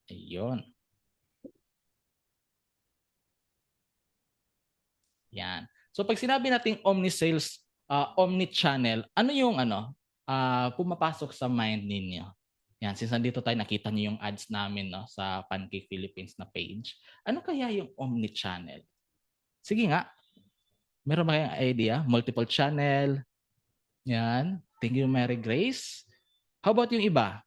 Ayun. Yan. So pag sinabi nating omni-sales, omni-channel, ano yung pumapasok sa mind ninyo? Yan, since nandito tayo, nakita niyo yung ads namin, 'no, sa Pancake Philippines na page. Ano kaya yung omni-channel? Sige nga, meron ba kayong idea? Multiple channel, yan. Thank you, Mary Grace. How about yung iba?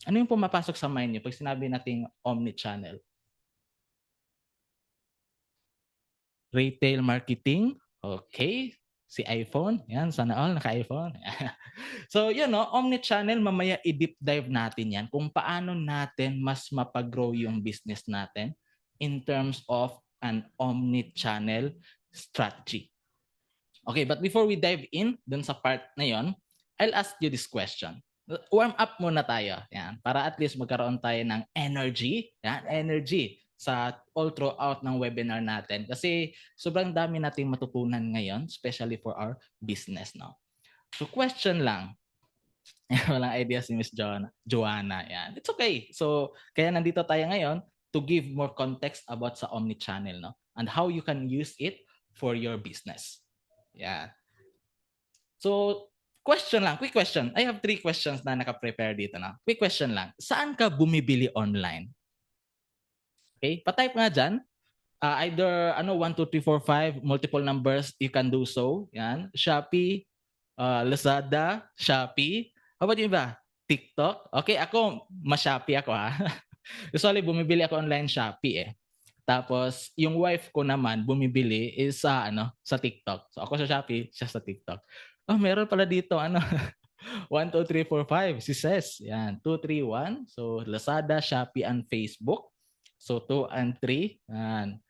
Ano yung pumapasok sa mind niyo pag sinabi nating omni-channel? Retail marketing? Okay. Si iPhone, yan, sana all naka-iPhone. So, yun, no, omni-channel, mamaya i-deep dive natin yan kung paano natin mas mapag-grow yung business natin in terms of an omni-channel strategy. Okay, but before we dive in dun sa part na yon, I'll ask you this question. Warm up muna tayo, yan, para at least magkaroon tayo ng energy, yan, energy sa all throughout ng webinar natin. Kasi sobrang dami nating matutunan ngayon, especially for our business, no? So question lang, walang idea si Miss Joanna. Yan. It's okay. So, kaya nandito tayo ngayon to give more context about sa omni-channel, no? And how you can use it for your business. Yeah. So, question lang, quick question. I have 3 questions na naka-prepare dito, no? Quick question lang. Saan ka bumibili online? Okay? Pa-type nga dyan. Either 1, 2, 3, 4, 5, multiple numbers, you can do so. Yan. Shopee, Lazada, Shopee. How about yung iba? TikTok? Okay, ako, ma-Shopee ako ha. Usually, bumibili ako online Shopee eh. Tapos, yung wife ko naman, bumibili is sa TikTok. So, ako sa Shopee, siya sa TikTok. Oh, meron pala dito, 1, 2, 3, 4, 5. Si Ses. Yan. 2, 3, 1. So, Lazada, Shopee, and Facebook. So, 2 and 3. Yan.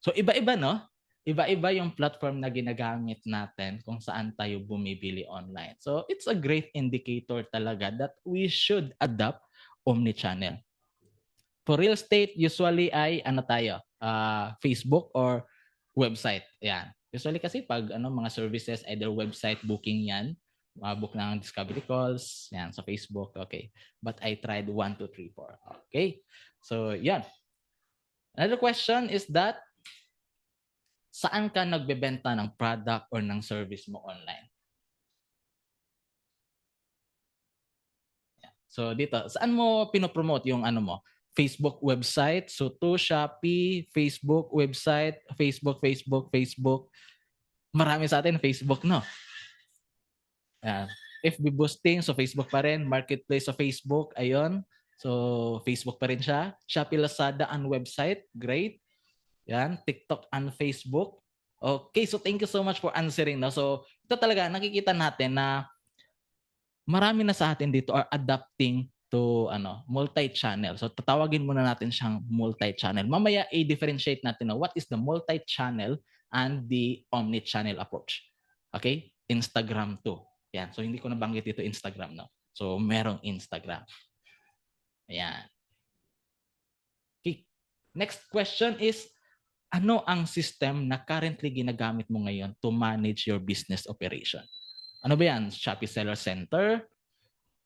So, iba-iba, no? Iba-iba yung platform na ginagamit natin kung saan tayo bumibili online. So, it's a great indicator talaga that we should adopt omnichannel. For real estate, usually ay Facebook or website. Yan. Usually kasi pag mga services, either website booking yan, book ng discovery calls, yan, sa Facebook, okay. But I tried 1, 2, 3, 4. Okay. So, yan. Another question is that, saan ka nagbebenta ng product or ng service mo online? So dito, saan mo pinopromote yung mo? Facebook website, so to Shopee, Facebook website, Facebook. Marami sa atin Facebook, no? FB boosting, so Facebook pa rin. Marketplace sa Facebook, ayun. So Facebook pa rin siya. Shopee, Lazada, and website, great. Yan, TikTok and Facebook. Okay, so thank you so much for answering. No? So ito talaga, nakikita natin na marami na sa atin dito are adapting to multi-channel. So tatawagin muna natin siyang multi-channel. Mamaya i-differentiate natin what is the multi-channel and the omni-channel approach. Okay? Instagram too. Yan. So hindi ko nabanggit dito Instagram, no. So merong Instagram. Ayan. Okay. Next question is, ano ang system na currently ginagamit mo ngayon to manage your business operation? Ano ba yan? Shopee Seller Center,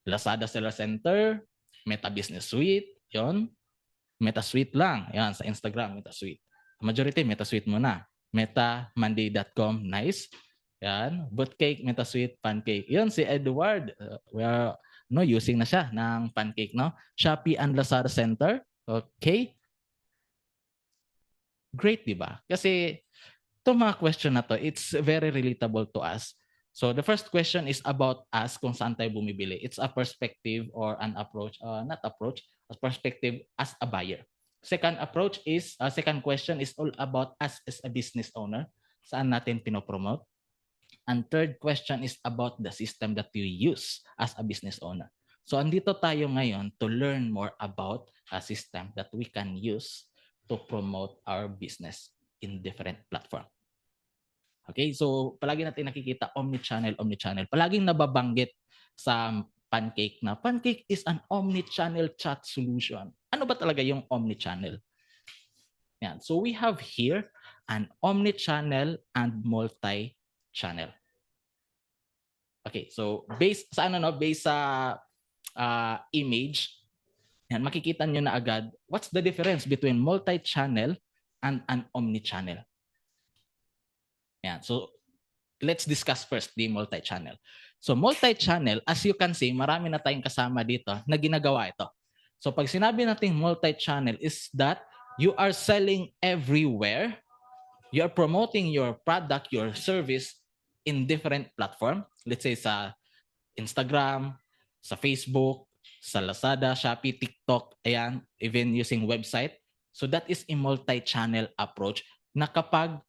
Lazada Seller Center, Meta Business Suite, yon. Meta Suite lang. Yan, sa Instagram, Meta Suite. Majority, Meta Suite muna. MetaMonday.com, nice. Yan. Bootcake, Meta Suite, Pancake. Yon, si Edward. We are using na siya ng Pancake, no? Shopee and Lazada Center. Okay. Great, di ba? Kasi itong mga question na to, it's very relatable to us. So the first question is about us, kung saan tayo bumibili. It's a perspective or an approach, not approach, a perspective as a buyer. Second question is all about us as a business owner. Saan natin pinopromote? And third question is about the system that you use as a business owner. So andito tayo ngayon to learn more about a system that we can use to promote our business in different platform. Okay, so palagi natin nakikita omni-channel. Palaging nababanggit sa Pancake na Pancake is an omni-channel chat solution. Ano ba talaga yung omni-channel? Yan. So we have here an omni-channel and multi-channel. Okay, so based sa image, Yan, makikita nyo na agad what's the difference between multi-channel and an omni-channel. Yan. So, let's discuss first the multi-channel. So, multi-channel, as you can see, marami na tayong kasama dito na ginagawa ito. So, pag sinabi natin multi-channel is that you are selling everywhere. You are promoting your product, your service in different platform. Let's say sa Instagram, sa Facebook, sa Lazada, Shopee, TikTok, ayan, even using website. So that is a multi-channel approach na kapag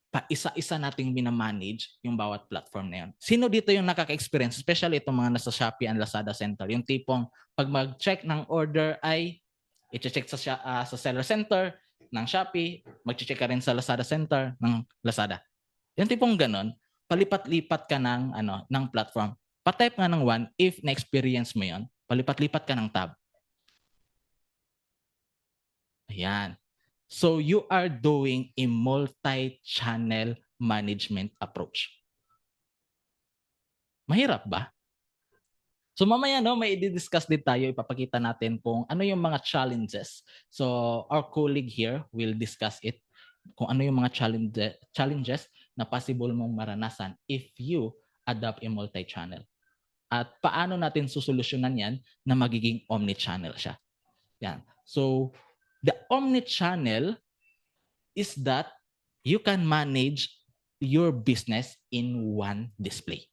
pa-isa-isa nating minamanage yung bawat platform na yun. Sino dito yung nakaka-experience? Especially itong mga nasa Shopee and Lazada Center. Yung tipong pag mag-check ng order ay i-check sa seller center ng Shopee, mag-check ka rin sa Lazada Center ng Lazada. Yung tipong ganon, palipat-lipat ka ng platform. Pa-type nga ng one, if na-experience mo yon, palipat-lipat ka ng tab. Ayan. So you are doing a multi-channel management approach. Mahirap ba? So mamaya may i-discuss din tayo, ipapakita natin kung ano yung mga challenges. So our colleague here will discuss it, kung ano yung mga challenges na possible mong maranasan if you adopt a multi-channel. At paano natin susolusyonan yan na magiging omni-channel siya. Yan. So, the omni-channel is that you can manage your business in one display.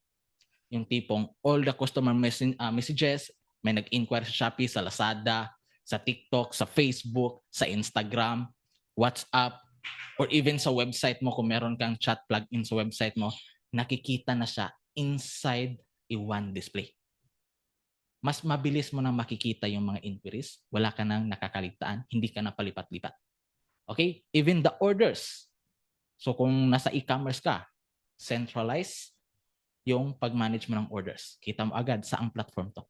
Yung tipong all the customer messages, may nag-inquire sa Shopee, sa Lazada, sa TikTok, sa Facebook, sa Instagram, WhatsApp, or even sa website mo, kung meron kang chat plugin sa website mo, nakikita na siya inside a one display. Mas mabilis mo nang makikita yung mga inquiries, wala ka nang nakakaligtaan, hindi ka na palipat-lipat. Okay? Even the orders. So kung nasa e-commerce ka, centralize yung pag-manage mo ng orders. Kita mo agad saang platform to.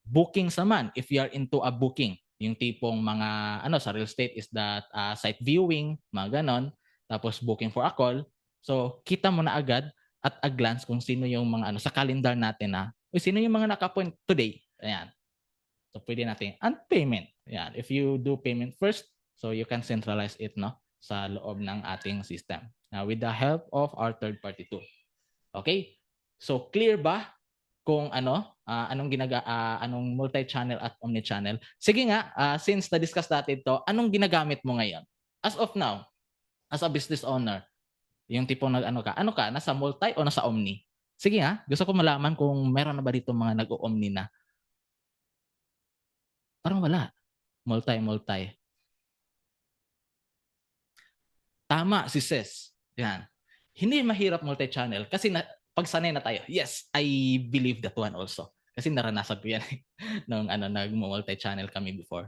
Bookings naman, if you are into a booking, yung tipong mga sa real estate is that site viewing, mga ganon, tapos booking for a call. So kita mo na agad at a glance kung sino yung mga sa calendar natin sino yung mga naka-appoint today. Ayan. So pwede natin and payment. Ayan. If you do payment first, so you can centralize it sa loob ng ating system. Now with the help of our third party tool. Okay? So clear ba kung anong multi-channel at omni-channel? Sige nga, since na-discuss natin ito, anong ginagamit mo ngayon? As of now, as a business owner, yung tipong nasa multi o nasa omni? Sige nga, gusto ko malaman kung meron na ba dito mga nag-o-omni na. Parang wala. Multi. Tama si Ses. Yan. Hindi mahirap multi-channel kasi pag sanay na tayo. Yes, I believe that one also. Kasi naranasan ko yan nung nag-multi-channel kami before.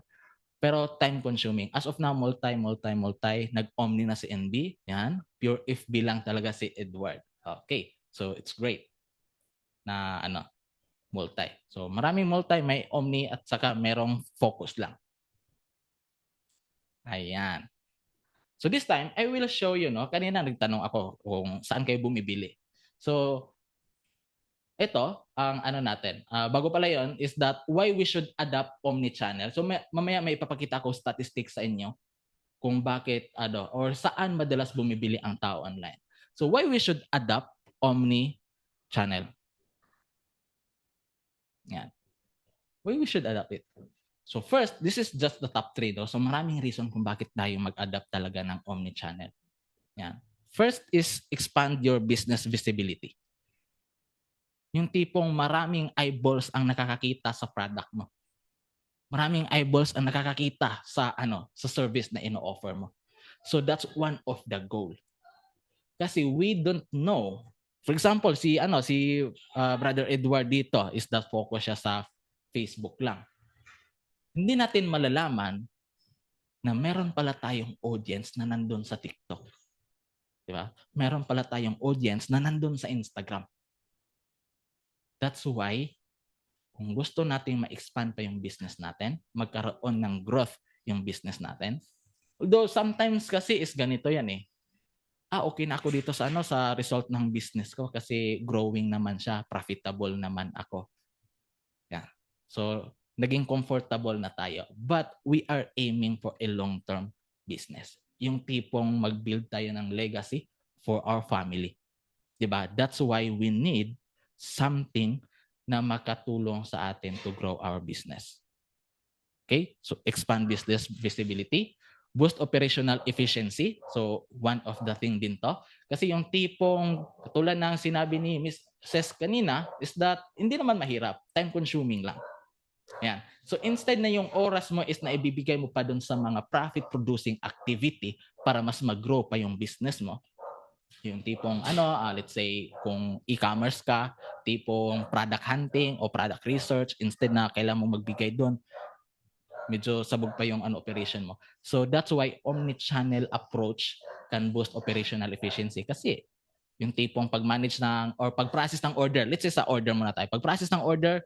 Pero time consuming. As of now, multi. Nag-omni na si NB. Yan. Pure FB lang talaga si Edward. Okay. So, it's great na multi. So, maraming multi. May omni at saka merong focus lang. Ayan. So, this time, I will show you, kanina nagtanong ako kung saan kayo bumibili. So, ito, ang natin. Bago pala yon is that why we should adopt omni-channel. So mamaya may ipapakita ko statistics sa inyo kung bakit or saan madalas bumibili ang tao online. So why we should adopt omni-channel. Yan. Why we should adopt it. So first, this is just the top 3 . So maraming reason kung bakit tayo mag-adopt talaga ng omni-channel. Yan. First is expand your business visibility. Yung tipong maraming eyeballs ang nakakakita sa product mo. Maraming eyeballs ang nakakakita sa sa service na ino-offer mo. So that's one of the goal. Kasi we don't know. For example, si Brother Edward dito is that focus siya sa Facebook lang. Hindi natin malalaman na meron pala tayong audience na nandun sa TikTok. Di ba? Meron pala tayong audience na nandun sa Instagram. That's why, kung gusto nating ma-expand pa yung business natin, magkaroon ng growth yung business natin. Although sometimes kasi is ganito yan eh. Okay na ako dito sa sa result ng business ko kasi growing naman siya, profitable naman ako. Yeah. So naging comfortable na tayo. But we are aiming for a long-term business. Yung tipong mag-build tayo ng legacy for our family. Diba? That's why we need something na makatulong sa atin to grow our business. Okay? So expand business visibility, boost operational efficiency. So one of the thing din to. Kasi yung tipong, katulad ng sinabi ni Ms. Ses kanina, is that hindi naman mahirap. Time consuming lang. Yan. So instead na yung oras mo is na ibibigay mo pa dun sa mga profit producing activity para mas mag-grow pa yung business mo. Yung tipong let's say kung e-commerce ka, tipong product hunting o product research, instead na kailangan mo magbigay doon, medyo sabog pa yung operation mo. So that's why omni-channel approach can boost operational efficiency kasi yung tipong pag-manage ng or pag-process ng order, let's say sa order muna tayo. Pag-process ng order,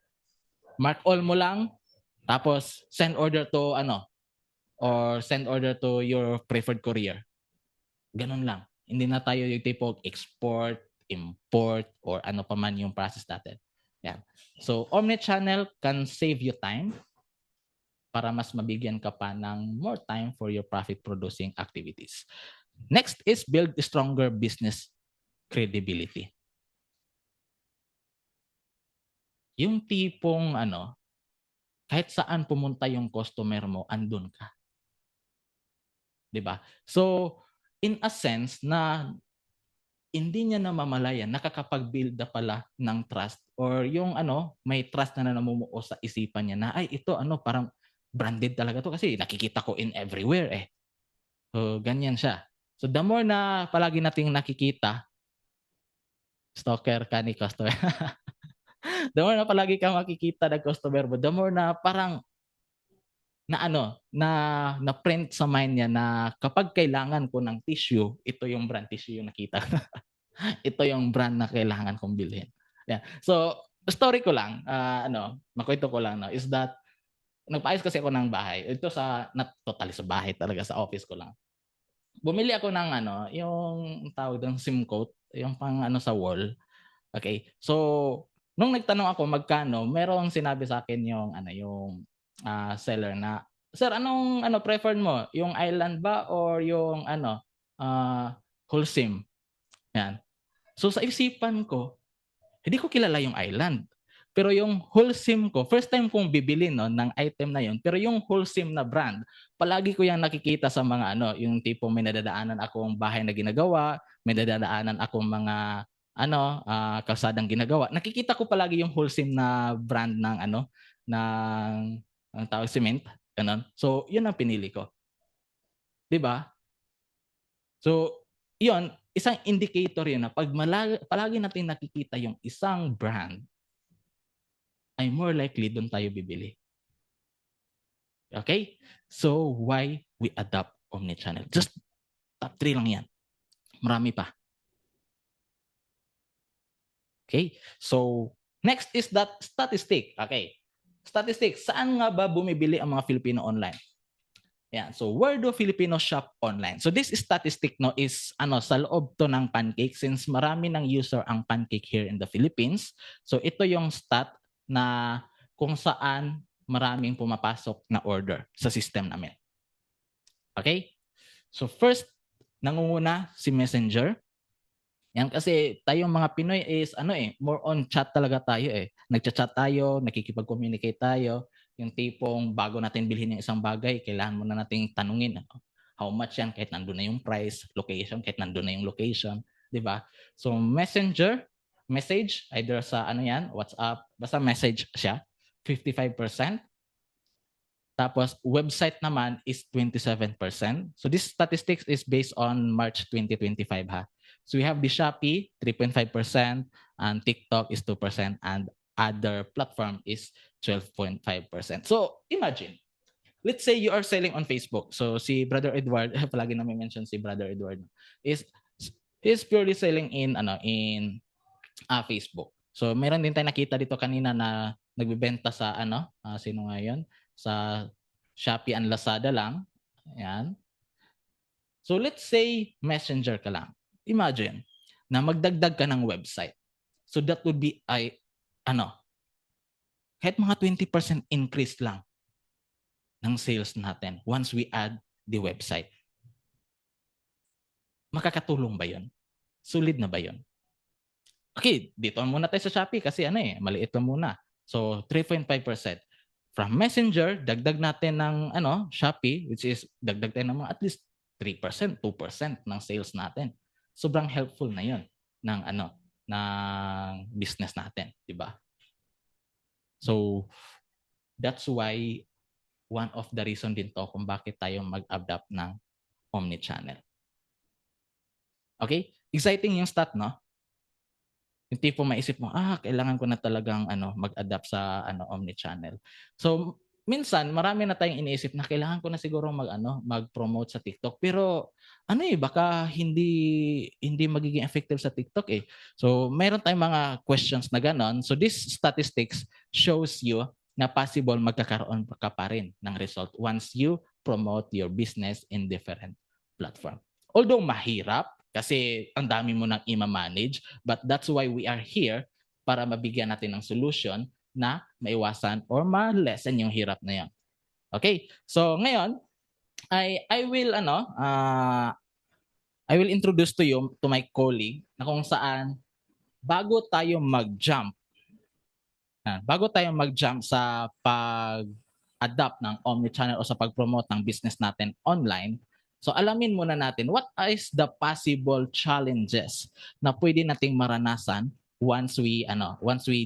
mark all mo lang, tapos send order to or send order to your preferred courier. Ganun lang. Hindi na tayo yung tipong export, import, or ano pa man yung process natin. Yan. So omni-channel can save you time para mas mabigyan ka pa ng more time for your profit-producing activities. Next is build stronger business credibility. Yung tipong kahit saan pumunta yung customer mo, andun ka. 'Di ba? So, in a sense na hindi niya namamalayan, nakakapag-build na pala ng trust or yung may trust na namumuo sa isipan niya na ay ito parang branded talaga to kasi nakikita ko in everywhere eh. So, ganyan siya. So, the more na palagi nating nakikita, stalker ka ni customer. The more na palagi kang makikita ng customer mo, the more na parang na print sa mind niya na kapag kailangan ko ng tissue, ito yung brand tissue yung nakita. Ito yung brand na kailangan kong bilhin. Yeah. So, story ko lang, makwento ko lang is that nagpaayos kasi ako ng bahay. Ito not totally sa bahay talaga, sa office ko lang. Bumili ako ng yung tawag doon SIM coat, yung pang sa wall. Okay. So, nung nagtanong ako magkano, merong sinabi sa akin yung yung seller na, "Sir, anong preferred mo? Yung island ba or yung whole SIM?" Yan. So sa isipan ko, hindi ko kilala yung island. Pero yung whole SIM ko, first time kong bibili ng item na yun, pero yung whole SIM na brand, palagi ko yung nakikita sa mga yung tipo may nadadaanan akong bahay na ginagawa, may nadadaanan akong mga kalsadang ginagawa. Nakikita ko palagi yung whole SIM na brand ng ang tawag cement, ganun. So, yun ang pinili ko. 'Di ba? So, yun, isang indicator yun na pag palagi natin nakikita yung isang brand, ay more likely doon tayo bibili. Okay? So, why we adopt omnichannel? Just top 3 lang yan. Marami pa. Okay? So, next is that statistic. Okay. Statistics. Saan nga ba bumibili ang mga Filipino online? Yeah. So, where do Filipinos shop online? So, this statistic is sa loob to ng Pancake since marami ng user ang Pancake here in the Philippines. So, ito yung stat na kung saan maraming pumapasok na order sa system namin. Okay? So, first, nangunguna si Messenger. Yan kasi tayong mga Pinoy is more on chat talaga tayo eh. Nagcha-chat tayo, nakikipag-communicate tayo. Yung tipong bago natin bilhin yung isang bagay, kailangan muna nating tanungin how much yan kahit nandun na yung price, location kahit nandun na yung location, 'di ba? So Messenger, message either sa WhatsApp, basta message siya, 55%. Tapos website naman is 27%. So this statistics is based on March 2025 ha. So we have the Shopee 3.5% and TikTok is 2% and other platform is 12.5%. So imagine, let's say you are selling on Facebook. So si Brother Edward, palagi na may mention si Brother Edward, is purely selling in Facebook. So meron din tayo nakita dito kanina na nagbebenta sa sino nga 'yon? Sa Shopee and Lazada lang. Ayan. So let's say Messenger ka lang. Imagine na magdagdag ka ng website. So that would be kahit mga 20% increase lang ng sales natin once we add the website. Makakatulong ba yun? Sulit na ba yun? Okay, dito muna tayo sa Shopee kasi maliit lang muna. So 3.5%. From Messenger, dagdag natin ng Shopee, which is dagdag tayo ng mga at least 3%, 2% ng sales natin. Sobrang helpful na 'yon ng ng business natin, 'di ba? So that's why one of the reason din to kung bakit tayo mag-adapt ng omnichannel. Okay? Exciting yung stat, no? Yung tipo maisip mo, kailangan ko na talagang mag-adapt sa omnichannel. So minsan marami na tayong iniisip na kailangan ko na siguro mag-promote sa TikTok. Pero baka hindi magiging effective sa TikTok eh. So mayroon tayong mga questions na ganon. So this statistics shows you na possible magkakaroon ka pa rin ng result once you promote your business in different platform. Although mahirap, kasi ang dami mo nang i-manage, but that's why we are here para mabigyan natin ng solution na maiwasan or ma-lessen yung hirap na yan. Okay? So ngayon, I will introduce to you to my colleague na kung saan bago tayo mag-jump sa pag-adapt ng omnichannel o sa pag-promote ng business natin online, so alamin muna natin what is the possible challenges na pwede nating maranasan once we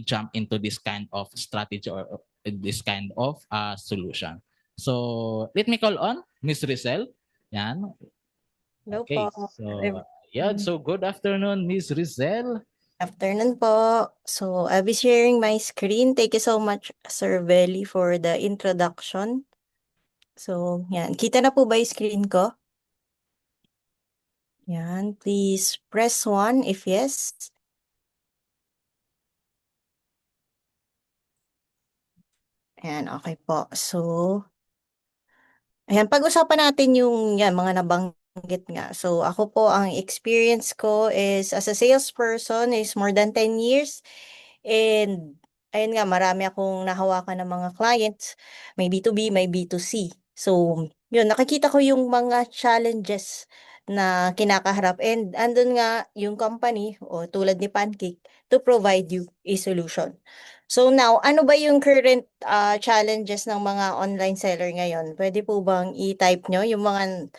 jump into this kind of strategy or this kind of solution. So let me call on Miss Rizel. Yan. Hello Okay. po. So good afternoon, Miss Rizel. Afternoon po. So I'll be sharing my screen. Thank you so much, Sir Belly, for the introduction. So, yan. Kita na po ba yung screen ko? Yan. Please press 1 if yes. Ayan, okay po. So, ayan, pag-usapan natin yung mga nabanggit nga. So, ako po, ang experience ko is as a salesperson is more than 10 years. And, ayun nga, marami akong nahawakan ng mga clients. May B2B, may B2C. So, yun, nakikita ko yung mga challenges na kinakaharap. And, andun nga yung company, o tulad ni Pancake, to provide you a solution. So now, ano ba yung current challenges ng mga online seller ngayon? Pwede po bang i-type nyo yung mga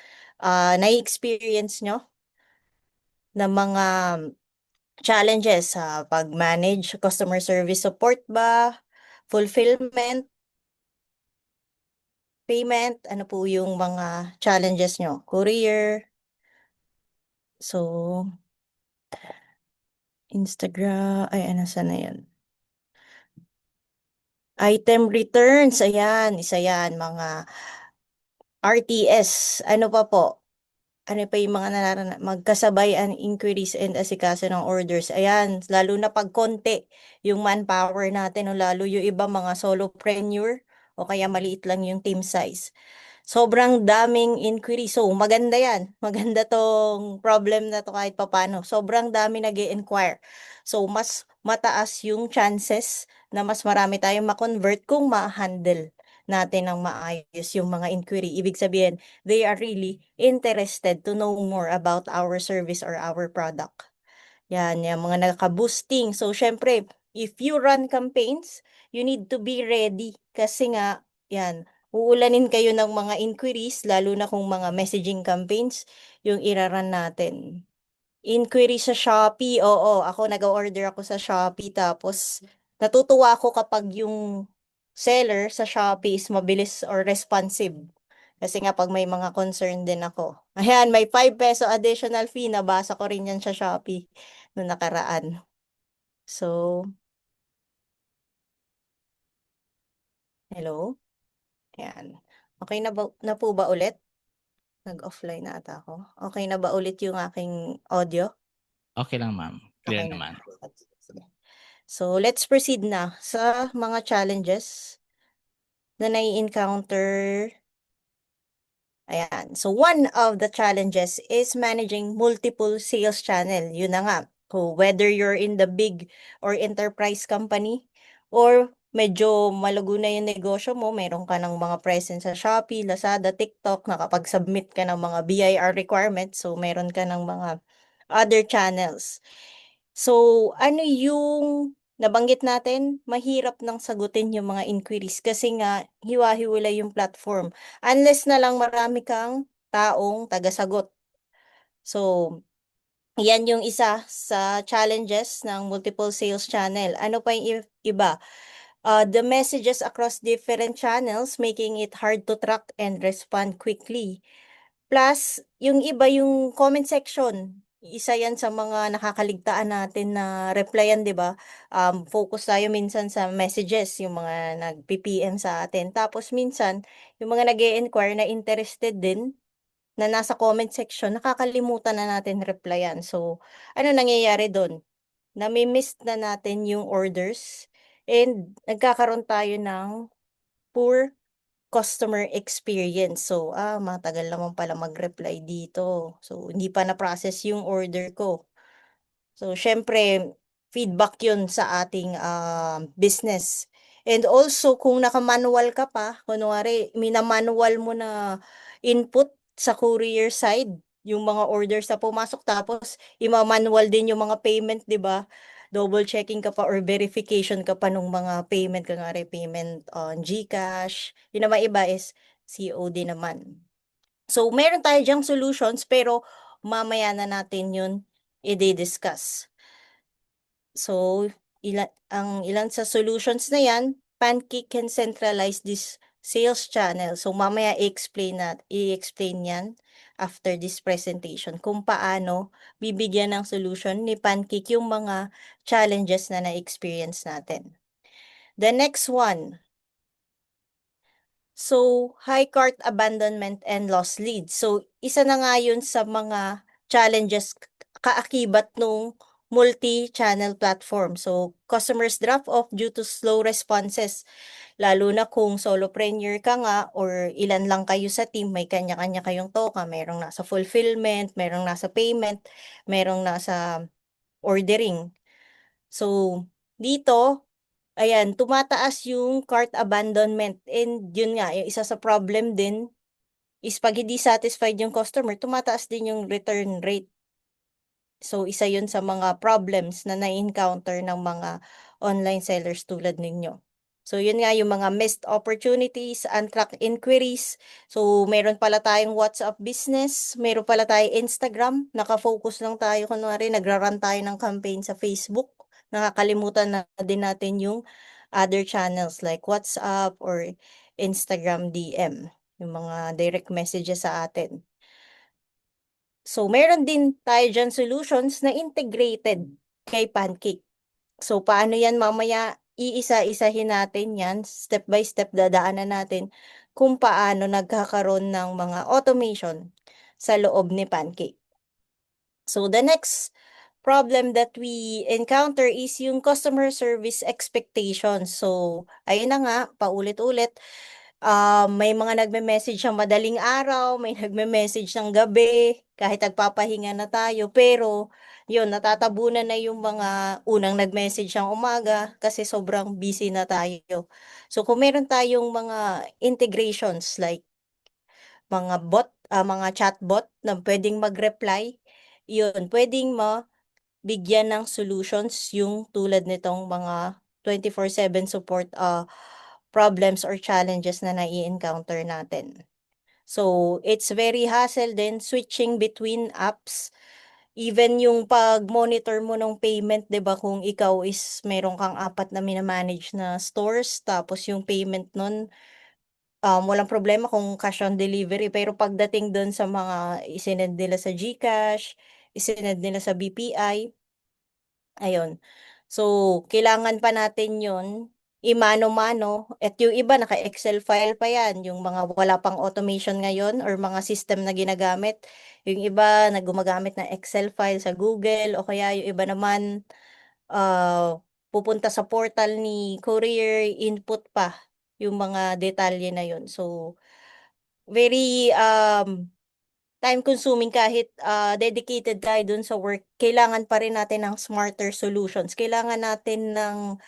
na-experience nyo na mga challenges sa pag-manage, customer service support ba, fulfillment, payment, ano po yung mga challenges nyo? Courier, so Instagram, ay ano sana yan? Item returns, ayan, isa yan, mga RTS, ano pa po? Ano pa yung mga magkasabay ang inquiries and asikaso ng orders. Ayan, lalo na pag konti yung manpower natin o lalo yung iba mga solopreneur o kaya maliit lang yung team size. Sobrang daming inquiry. So, maganda yan. Maganda tong problem na to kahit papano. Sobrang dami nag-i-inquire. So, mas mataas yung chances na mas marami tayong ma-convert kung ma-handle natin ng maayos yung mga inquiry. Ibig sabihin, they are really interested to know more about our service or our product. Yan, yung mga naka-boosting. So, syempre, if you run campaigns, you need to be ready. Kasi nga, yan, uulanin kayo ng mga inquiries, lalo na kung mga messaging campaigns, yung iraran natin. Inquiry sa Shopee, oo, ako nag-order ako sa Shopee, tapos natutuwa ako kapag yung seller sa Shopee is mabilis or responsive. Kasi nga pag may mga concern din ako. Ayan, may 5 peso additional fee. Nabasa ko rin yan sa Shopee noong nakaraan. So, hello? Ayan. Okay na po ba ulit? Nag-offline na ata ako. Okay na ba ulit yung aking audio? Okay lang, ma'am. Clear Okay na. naman. So, let's proceed na sa mga challenges na nai-encounter. Ayan. So, one of the challenges is managing multiple sales channel. Yun na nga. So, whether you're in the big or enterprise company or medyo malugo na yung negosyo mo, meron ka ng mga presence sa Shopee, Lazada, TikTok, nakapag-submit ka ng mga BIR requirements, so meron ka ng mga other channels. So, ano yung nabanggit natin, mahirap nang sagutin yung mga inquiries kasi nga hiwa-hiwalay yung platform. Unless na lang marami kang taong tagasagot. So, yan yung isa sa challenges ng multiple sales channel. Ano pa yung iba? The messages across different channels making it hard to track and respond quickly. Plus, yung iba yung comment section. Isa yan sa mga nakakaligtaan natin na replyan, 'di ba? Focus tayo minsan sa messages, yung mga nag-PPM sa atin. Tapos minsan, yung mga nag-e-inquire na interested din na nasa comment section, nakakalimutan na natin replyan. So, ano nangyayari do'n? Nami-miss na natin yung orders and nagkakaroon tayo ng poor customer experience. So, matagal naman pala mag-reply dito. So, hindi pa na-process yung order ko. So, siyempre, feedback yun sa ating business. And also, kung naka-manual ka pa, kunwari, minamanual mo na input sa courier side, yung mga orders na pumasok, tapos imamanual din yung mga payment, di ba? Double checking ka pa or verification ka pa nung mga payment, kunwari payment on GCash. Yung naman iba is COD naman. So, meron tayo diyang solutions, pero mamaya na natin yun i-discuss. So, ilan sa solutions na yan, Pancake can centralize this sales channel. So, mamaya i-explain yan after this presentation kung paano bibigyan ng solution ni Pancake yung mga challenges na na-experience natin. The next one, so, high cart abandonment and lost leads. So, isa na nga yun sa mga challenges kaakibat nung multi-channel platform. So, customers drop off due to slow responses. Lalo na kung solopreneur ka nga or ilan lang kayo sa team, may kanya-kanya kayong toka. Merong nasa fulfillment, merong nasa payment, merong nasa ordering. So, dito, ayan, tumataas yung cart abandonment and yun nga, yung isa sa problem din is 'pag hindi satisfied yung customer, tumataas din yung return rate. So, isa yun sa mga problems na na-encounter ng mga online sellers tulad ninyo. So, yun nga yung mga missed opportunities, untracked inquiries. So, meron pala tayong WhatsApp business, meron pala tayong Instagram, nakafocus lang tayo, kunwari nagra-run tayo ng campaign sa Facebook, nakakalimutan na din natin yung other channels like WhatsApp or Instagram DM, yung mga direct messages sa atin. So, meron din tayo diyan solutions na integrated kay Pancake. So, paano yan mamaya iisa-isahin natin yan, step by step dadaanan natin kung paano nagkakaroon ng mga automation sa loob ni Pancake. So, the next problem that we encounter is yung customer service expectations. So, ayun na nga, paulit-ulit, may mga nagme-message ng madaling araw, may nagme-message ng gabi, kahit nagpapahinga na tayo. Pero, yun, natatabunan na yung mga unang nag-message ng umaga kasi sobrang busy na tayo. So, kung meron tayong mga integrations like mga mga chatbot na pwedeng mag-reply, yun, pwedeng bigyan ng solutions yung tulad nitong mga 24/7 support problems or challenges na nai-encounter natin. So, it's very hassle din switching between apps. Even yung pag-monitor mo ng payment, 'di ba, kung ikaw is meron kang apat na mina-manage na stores, tapos yung payment nun, walang problema kung cash on delivery. Pero pagdating dun sa mga isinend nila sa GCash, isinend nila sa BPI, ayun. So, kailangan pa natin 'yun imano-mano at yung iba naka-Excel file pa 'yan, yung mga wala pang automation ngayon or mga system na ginagamit. Yung iba na gumagamit ng Excel file sa Google o kaya yung iba naman, pupunta sa portal ni courier, input pa yung mga detalye na 'yun. So, very, time consuming kahit, dedicated tayo dun sa work, kailangan pa rin natin ng smarter solutions. Kailangan natin ng,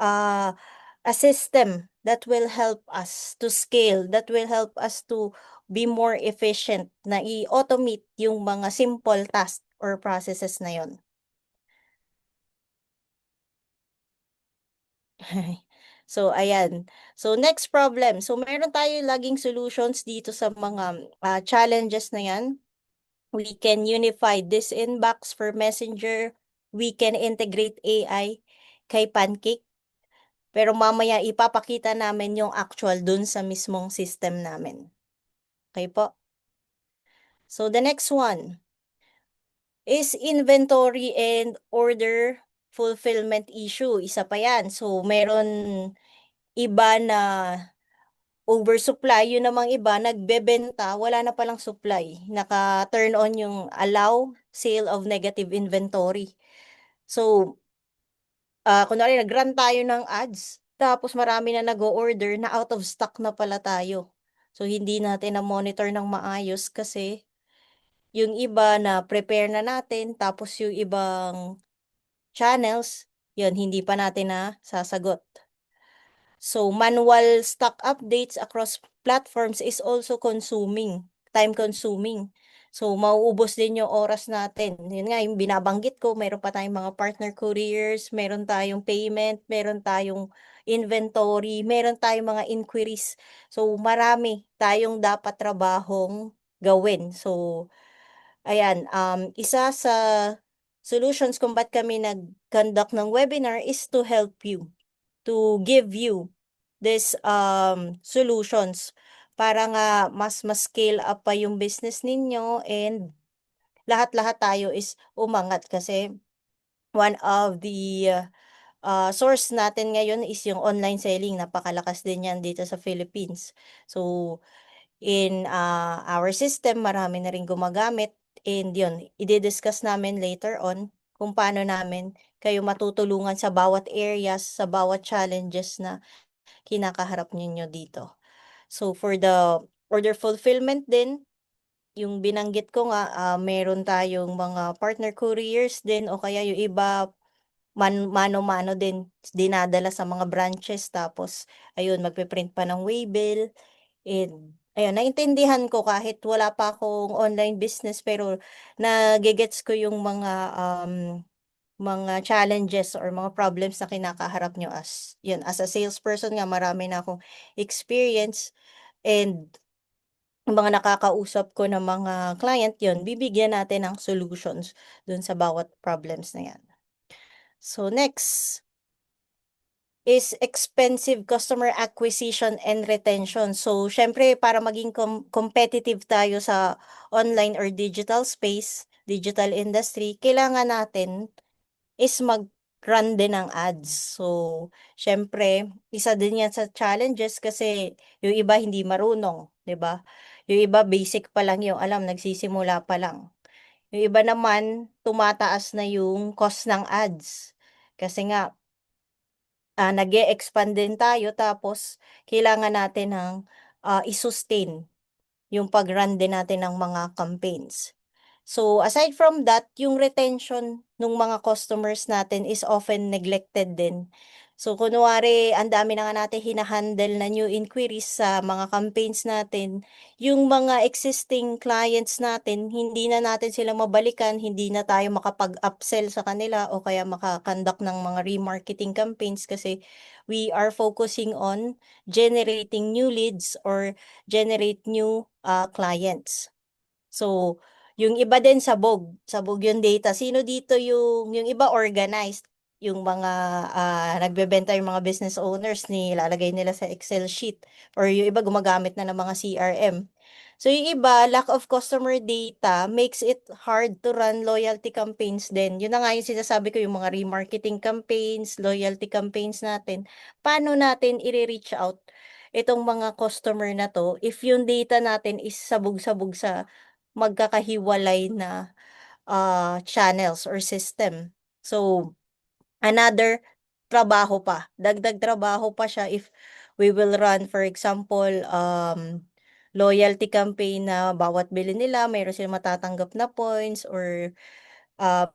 ah, a system that will help us to scale, that will help us to be more efficient, na i-automate yung mga simple task or processes na yon. So, ayan. So, next problem. So, meron tayo laging solutions dito sa mga challenges na yan. We can unify this inbox for Messenger. We can integrate AI kay Pancake. Pero mamaya ipapakita namin yung actual dun sa mismong system namin. Okay po? So, the next one is inventory and order fulfillment issue. Isa pa yan. So, meron iba na oversupply, yun namang iba nagbebenta, wala na palang supply. Naka-turn on yung allow sale of negative inventory. So, kunwari nag-run tayo ng ads, tapos marami na nag-o-order na out of stock na pala tayo. So, hindi natin na-monitor ng maayos kasi yung iba na prepare na natin, tapos yung ibang channels, yun, hindi pa natin na sasagot. So, manual stock updates across platforms is also time consuming. So, mauubos din yung oras natin. Yun nga, yung binabanggit ko, meron pa tayong mga partner couriers, meron tayong payment, meron tayong inventory, meron tayong mga inquiries. So, marami tayong dapat trabahong gawin. So, ayan, isa sa solutions kung ba't kami nag-conduct ng webinar is to help you, to give you this solutions para nga mas scale up pa yung business ninyo and lahat-lahat tayo is umangat kasi one of the source natin ngayon is yung online selling. Napakalakas din yan dito sa Philippines. So, in our system, marami na rin gumagamit. And yun, i-discuss namin later on kung paano namin kayo matutulungan sa bawat areas, sa bawat challenges na kinakaharap ninyo dito. So, for the order fulfillment din, yung binanggit ko nga, meron tayong mga partner couriers din o kaya yung iba mano-mano din dinadala sa mga branches tapos ayun magpe-print pa ng waybill and ayun naintindihan ko kahit wala pa akong online business pero nage-gets ko yung mga challenges or mga problems na kinakaharap nyo as a salesperson nga marami na akong experience and yung mga nakakausap ko ng mga client yun bibigyan natin ng solutions dun sa bawat problems na yan. So next is expensive customer acquisition and retention. So, syempre, para maging competitive tayo sa online or digital space, digital industry, kailangan natin is mag-run din ng ads. So, syempre, isa din yan sa challenges kasi yung iba hindi marunong, 'di ba? Yung iba basic pa lang yung alam, nagsisimula pa lang. Yung iba naman, tumataas na yung cost ng ads. Kasi nga, nag-e-expand din tayo tapos kailangan natin ng i-sustain yung pag-run din natin ng mga campaigns. So, aside from that, yung retention ng mga customers natin is often neglected din. So, kunwari, ang dami na nga natin hinahandle na new inquiries sa mga campaigns natin, yung mga existing clients natin, hindi na natin sila mabalikan, hindi na tayo makapag-upsell sa kanila o kaya makakandak ng mga remarketing campaigns kasi we are focusing on generating new leads or generate new clients. So, yung iba din sabog yung data. Sino dito yung iba organized, yung mga nagbebenta yung mga business owners nilalagay nila sa Excel sheet or yung iba gumagamit na ng mga CRM. So, yung iba, lack of customer data makes it hard to run loyalty campaigns din. Yun na nga yung sinasabi ko, yung mga remarketing campaigns, loyalty campaigns natin. Paano natin i-reach out itong mga customer na to if yung data natin is sabog-sabog sa magkakahiwalay na channels or system. So, another trabaho pa, dagdag trabaho pa siya if we will run, for example, loyalty campaign na bawat bili nila, mayroon silang matatanggap na points or uh,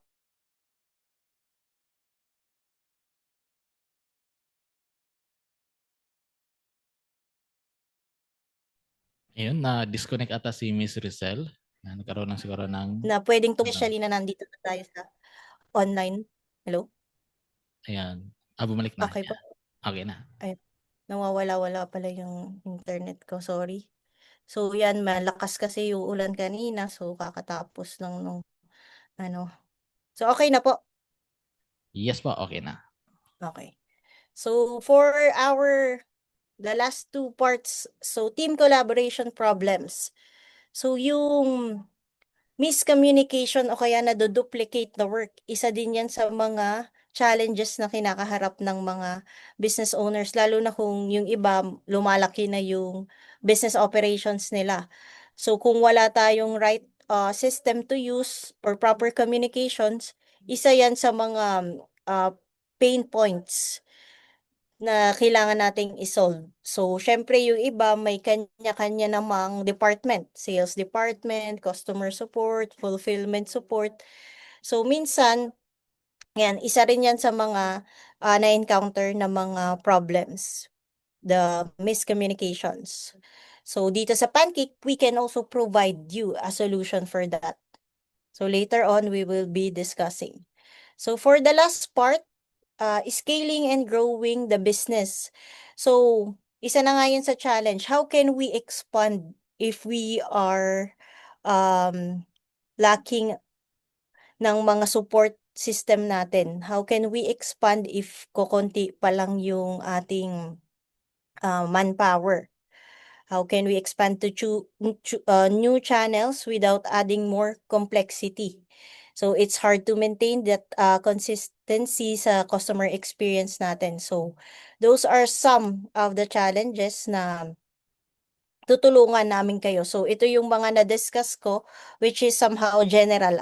Ayun, na-disconnect ata si Miss Rizal. Nagkaroon lang siguro ng Na pwedeng ano. especially na nandito na tayo sa online. Hello? Ayan. Bumalik na. Okay po. Ayan. Okay na. Ayun. Nawawala-wala pala yung internet ko. Sorry. So yan, malakas kasi yung ulan kanina. So kakatapos lang nung ano. So okay na po. Yes po, okay na. Okay. So for the last two parts, so team collaboration problems. So yung miscommunication o kaya nado-duplicate the work, isa din yan sa mga challenges na kinakaharap ng mga business owners, lalo na kung yung iba lumalaki na yung business operations nila. So kung wala tayong right system to use or proper communications, isa yan sa mga pain points na kailangan nating isolve. So, syempre yung iba may kanya-kanya namang department, sales department, customer support, fulfillment support. So, minsan, yan, isa rin yan sa mga na-encounter na mga problems, the miscommunications. So, dito sa Pancake, we can also provide you a solution for that. So, later on, we will be discussing. So, for the last part, scaling and growing the business. So, isa na nga yun sa challenge. How can we expand if we are lacking ng mga support system natin? How can we expand if kokonti pa lang yung ating manpower? How can we expand to new channels without adding more complexity? So it's hard to maintain that consistency sa customer experience natin. So those are some of the challenges na tutulungan namin kayo. So ito yung mga na-discuss ko, which is somehow general,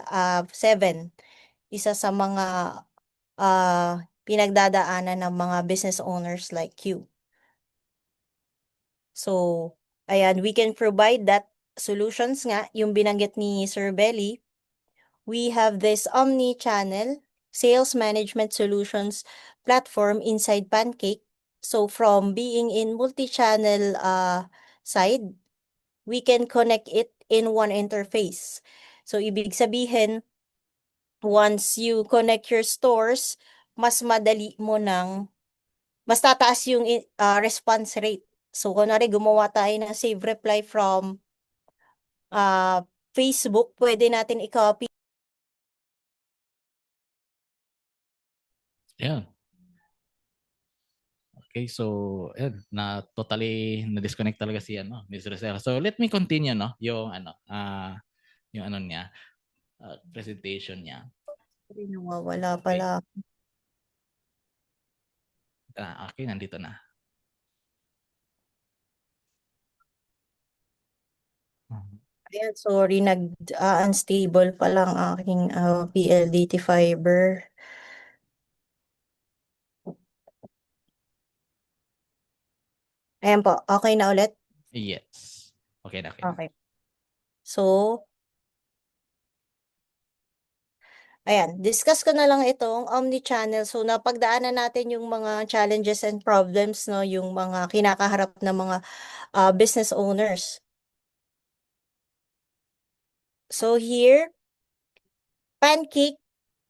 7. Isa sa mga pinagdadaanan ng mga business owners like you. So, ayan, we can provide that solutions nga, yung binanggit ni Sir Belly. We have this omni-channel sales management solutions platform inside Pancake. So, from being in multi-channel side, we can connect it in one interface. So, ibig sabihin, once you connect your stores, mas madali mo mas tataas yung response rate. So, kunwari gumawa tayo ng save reply from Facebook, pwede natin i-copy. Ayan. Okay, so ayan, totally na-disconnect talaga si Miss Rizal. So let me continue yung niya, presentation niya. Nawawala Okay. pala. Okay, nandito na. Ayan, sorry, unstable pa lang aking PLDT fiber. Ayan po, okay na ulit? Yes. Okay na, okay na. Okay. So, ayan, discuss ko na lang itong omni-channel. So, napagdaanan natin yung mga challenges and problems, no, yung mga kinakaharap ng mga business owners. So, here, Pancake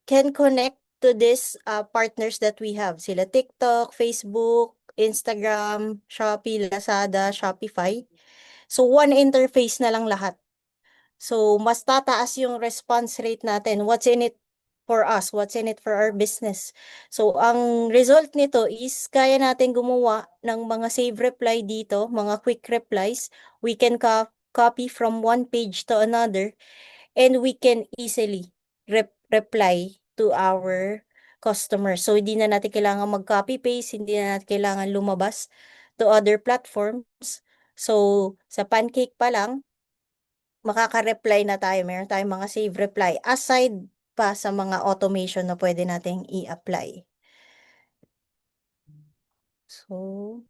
can connect to these partners that we have. Sila TikTok, Facebook, Instagram, Shopee, Lazada, Shopify. So, one interface na lang lahat. So, mas tataas yung response rate natin. What's in it for us? What's in it for our business? So, ang result nito is kaya natin gumawa ng mga save reply dito, mga quick replies. We can copy from one page to another and we can easily reply to our customers. So, hindi na natin kailangan mag-copy paste, hindi na natin kailangan lumabas to other platforms. So, sa Pancake pa lang, makaka-reply na tayo. Meron tayong mga save reply aside pa sa mga automation na pwede nating i-apply. So,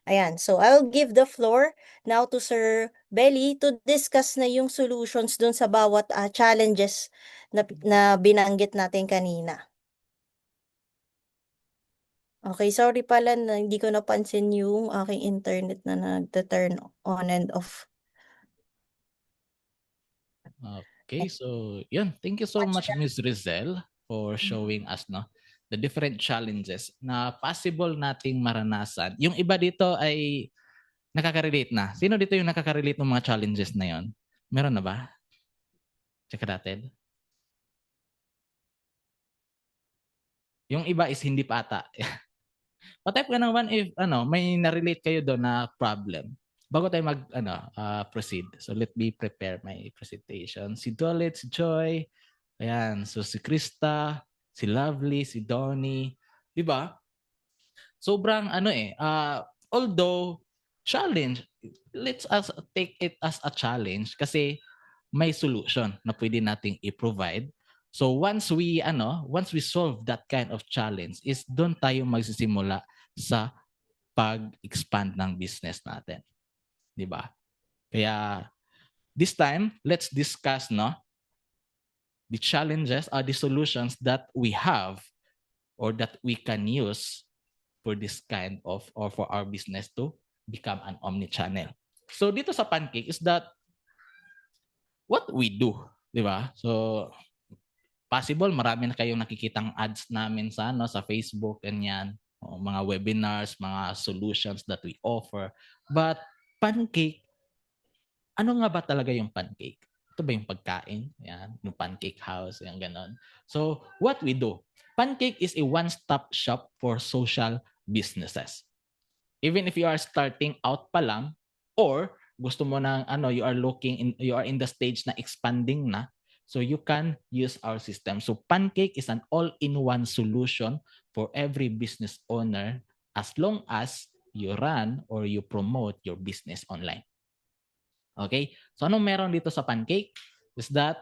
ayan. So, I'll give the floor now to Sir Belly to discuss na yung solutions dun sa bawat challenges na binanggit natin kanina. Okay, sorry pala na hindi ko napansin yung aking internet na nagta-turn on and off. Okay, so yun. Thank you so much, Miss Rizel, for showing us the different challenges na possible nating maranasan. Yung iba dito ay nakaka-relate na. Sino dito yung nakaka-relate ng mga challenges na yon? Meron na ba? Check natin. Yung iba is hindi pa ata. Pa-type ka naman if may na-relate kayo doon na problem. Bago tayo proceed. So let me prepare my presentation. Si Dolit, si Joy, ayan. So si Krista, si Lovely, si Donnie. Di ba? Sobrang although challenge, let's take it as a challenge kasi may solution na pwede nating i-provide. So once we solve that kind of challenge is doon tayo magsisimula sa pag-expand ng business natin. 'Di ba? Kaya this time, let's discuss the challenges or the solutions that we have or that we can use for this kind of or for our business to become an omni-channel. So dito sa Pancake is that what we do, 'di ba? So possible marami na kayong nakikitang ads namin sa Facebook ganyan, o mga webinars, mga solutions that we offer. But Pancake, ano nga ba talaga yung Pancake? Ito ba yung pagkain? Yan, yung Pancake House, yan ganon. So what we do, Pancake is a one-stop shop for social businesses. Even if you are starting out pa lang or gusto mo nang you are in the stage na expanding na, so you can use our system. So Pancake is an all-in-one solution for every business owner as long as you run or you promote your business online. Okay? So anong meron dito sa Pancake is that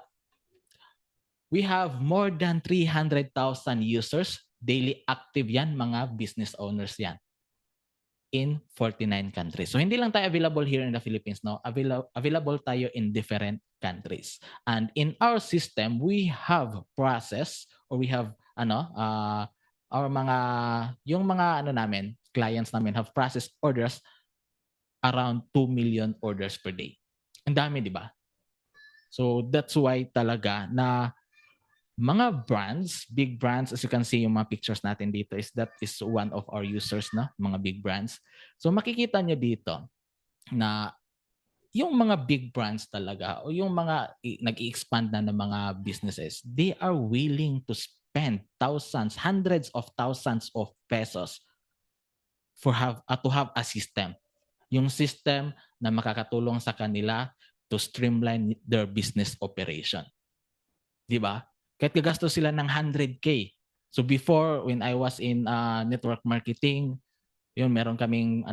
we have more than 300,000 users. Daily active yan, mga business owners yan. In 49 countries. So hindi lang tayo available here in the Philippines, no? Available tayo in different countries. And in our system, we have process or we have yung mga namin, clients namin have processed orders around 2 million orders per day. Ang dami, di ba? So that's why talaga na mga brands, big brands, as you can see yung mga pictures natin dito that is one of our users na, mga big brands. So makikita nyo dito na yung mga big brands talaga o yung mga nag-i-expand na ng mga businesses, they are willing to spend thousands, hundreds of thousands of pesos to have a system. Yung system na makakatulong sa kanila to streamline their business operation. Di ba? Kahit gagastos sila ng 100K. So before, when I was in network marketing, yun, meron kaming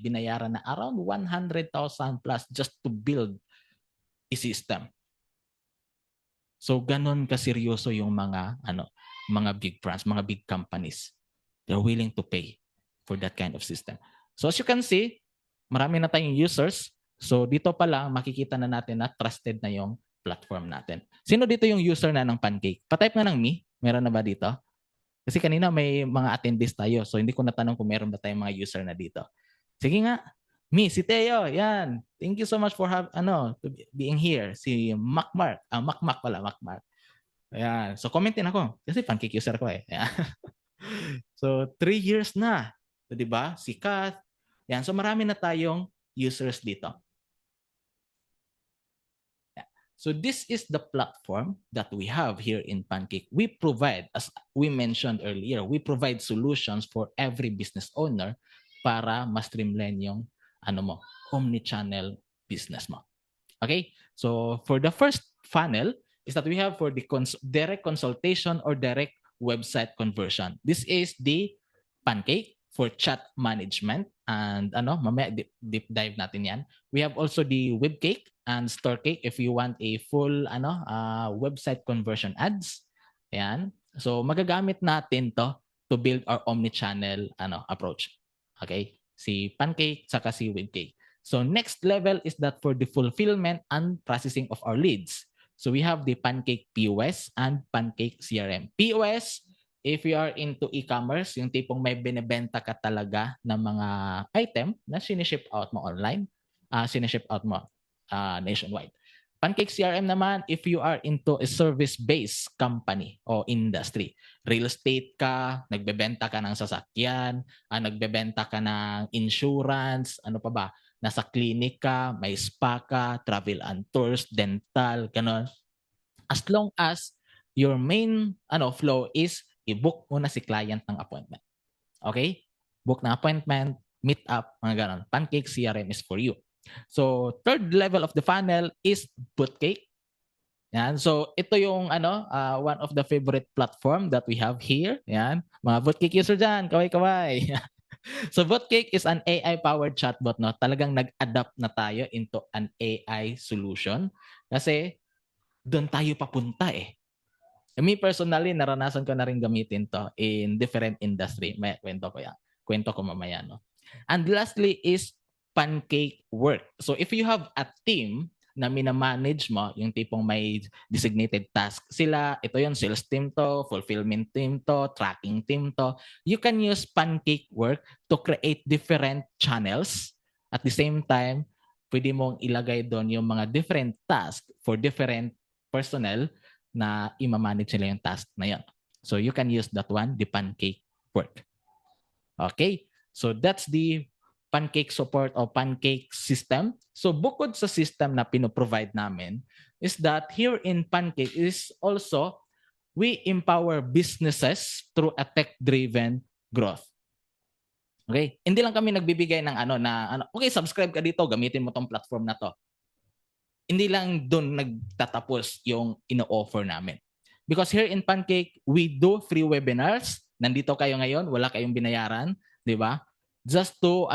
binayaran na around 100,000 plus just to build a system. So ganon kaseryoso yung mga big brands, mga big companies. They're willing to pay for that kind of system. So as you can see, marami na tayong users. So dito pa lang makikita na natin na trusted na yung platform natin. Sino dito yung user na ng Pancake? Pa-type nga ng me. Meron na ba dito? Kasi kanina may mga attendees tayo. So hindi ko natanong kung meron ba tayong mga user na dito. Sige nga. Me, si Teo. Yan. Thank you so much for being here. Si Macmark. Macmac pala. Macmark. Ayan. So commentin ako. Kasi Pancake user ko eh. Ayan. So 3 years na. So, diba? Si Kat. Yan. So marami na tayong users dito. So this is the platform that we have here in Pancake. We provide, as we mentioned earlier, we provide solutions for every business owner para ma-streamline yung omni-channel business mo. Okay? So for the first funnel is that we have for the direct consultation or direct website conversion. This is the Pancake for chat management and mamaya deep dive natin yan. We have also the Webcake and Storecake if you want a full website conversion ads. Ayan. So magagamit natin to build our omni-channel approach. Okay? Si Pancake saka si Webcake. So next level is that for the fulfillment and processing of our leads. So we have the Pancake POS and Pancake CRM. POS If you are into e-commerce, yung tipong may binebenta ka talaga ng mga item na siniship out mo online, siniship out mo nationwide. Pancake CRM naman, if you are into a service-based company o industry, real estate ka, nagbebenta ka ng sasakyan, nagbebenta ka ng insurance, ano pa ba, nasa clinic ka, may spa ka, travel and tours, dental, gano'n. As long as your main flow is i-book muna si client ng appointment. Okay? Book ng appointment, meet up, mga ganon. Pancake CRM is for you. So, third level of the funnel is Bootcake. Yan. So, ito yung one of the favorite platform that we have here. Yan. Mga Bootcake user dyan, kaway-kaway. So, Bootcake is an AI-powered chatbot. No? Talagang nag-adapt na tayo into an AI solution. Kasi, doon tayo papunta eh. Me personally, naranasan ko na rin gamitin to in different industry. May kwento ko yan. Kwento ko mamaya, no? And lastly is Pancake Work. So if you have a team na minamanage mo, yung tipong may designated task sila, ito yung sales team to, fulfillment team to, tracking team to, you can use Pancake Work to create different channels. At the same time, pwede mong ilagay doon yung mga different tasks for different personnel na i-manage nila yung task na yun. So you can use that one, the Pancake Work. Okay? So that's the Pancake support or Pancake system. So bukod sa system na pinoprovide namin is that here in Pancake is also we empower businesses through a tech-driven growth. Okay? Hindi lang kami nagbibigay ng okay, subscribe ka dito, gamitin mo tong platform na to. Hindi lang doon nagtatapos yung ino-offer namin. Because here in Pancake, we do free webinars. Nandito kayo ngayon, wala kayong binayaran, di ba? Just to,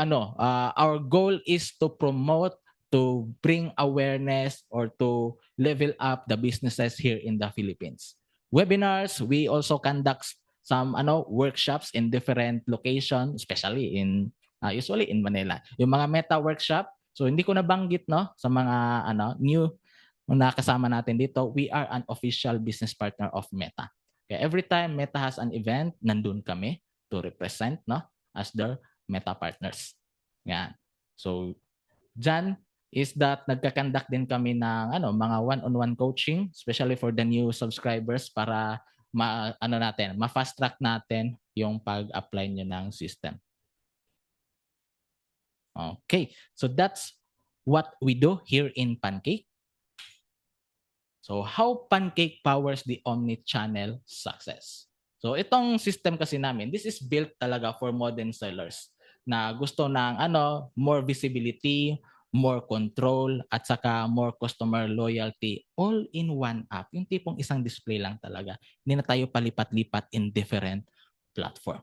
our goal is to promote, to bring awareness or to level up the businesses here in the Philippines. Webinars, we also conduct some workshops in different locations, especially usually in Manila. Yung mga meta workshop, so hindi ko nabanggit sa mga new na kasama natin dito, we are an official business partner of Meta. Okay, every time Meta has an event, nandun kami to represent as their Meta partners. Yan. So dyan is that nagka-conduct din kami ng mga one-on-one coaching, especially for the new subscribers para ma-fast track natin yung pag-apply nyo ng system. Okay, so that's what we do here in Pancake. So how Pancake powers the omni-channel success? So itong system kasi namin, this is built talaga for modern sellers na gusto ng more visibility, more control, at saka more customer loyalty all in one app. Yung tipong isang display lang talaga. Hindi na tayo palipat-lipat in different platform.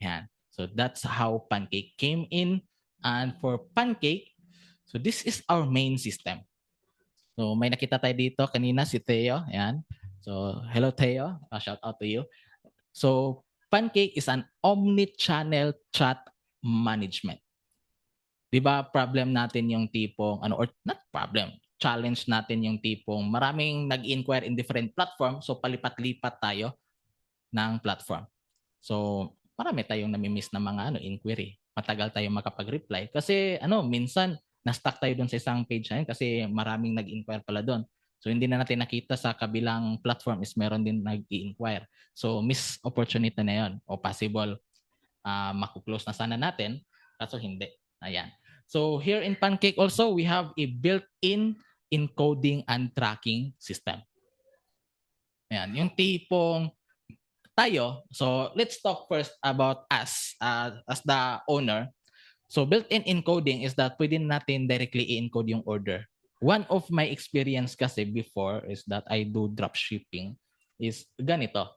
Yan. So that's how Pancake came in. And for Pancake, so this is our main system. So may nakita tayo dito kanina si Theo. Yan. So hello Theo. Shout out to you. So Pancake is an omni-channel chat management. Diba problem natin yung tipong, or not problem, challenge natin yung tipong maraming nag-inquire in different platform, so palipat-lipat tayo ng platform. So marami tayong nami-miss na mga inquiry. Matagal tayong makapag-reply kasi minsan na-stuck tayo doon sa isang page na yun kasi maraming nag-inquire pala doon. So hindi na natin nakita sa kabilang platform is meron din nag-i-inquire. So miss opportunity na yun o possible makuklose na sana natin kaso hindi. Ayan. So here in Pancake also we have a built-in encoding and tracking system. Ayan. Yung tipong tayo, so let's talk first about us as the owner. So built-in encoding is that pwede natin directly i-encode yung order. One of my experience kasi before is that I do dropshipping is ganito.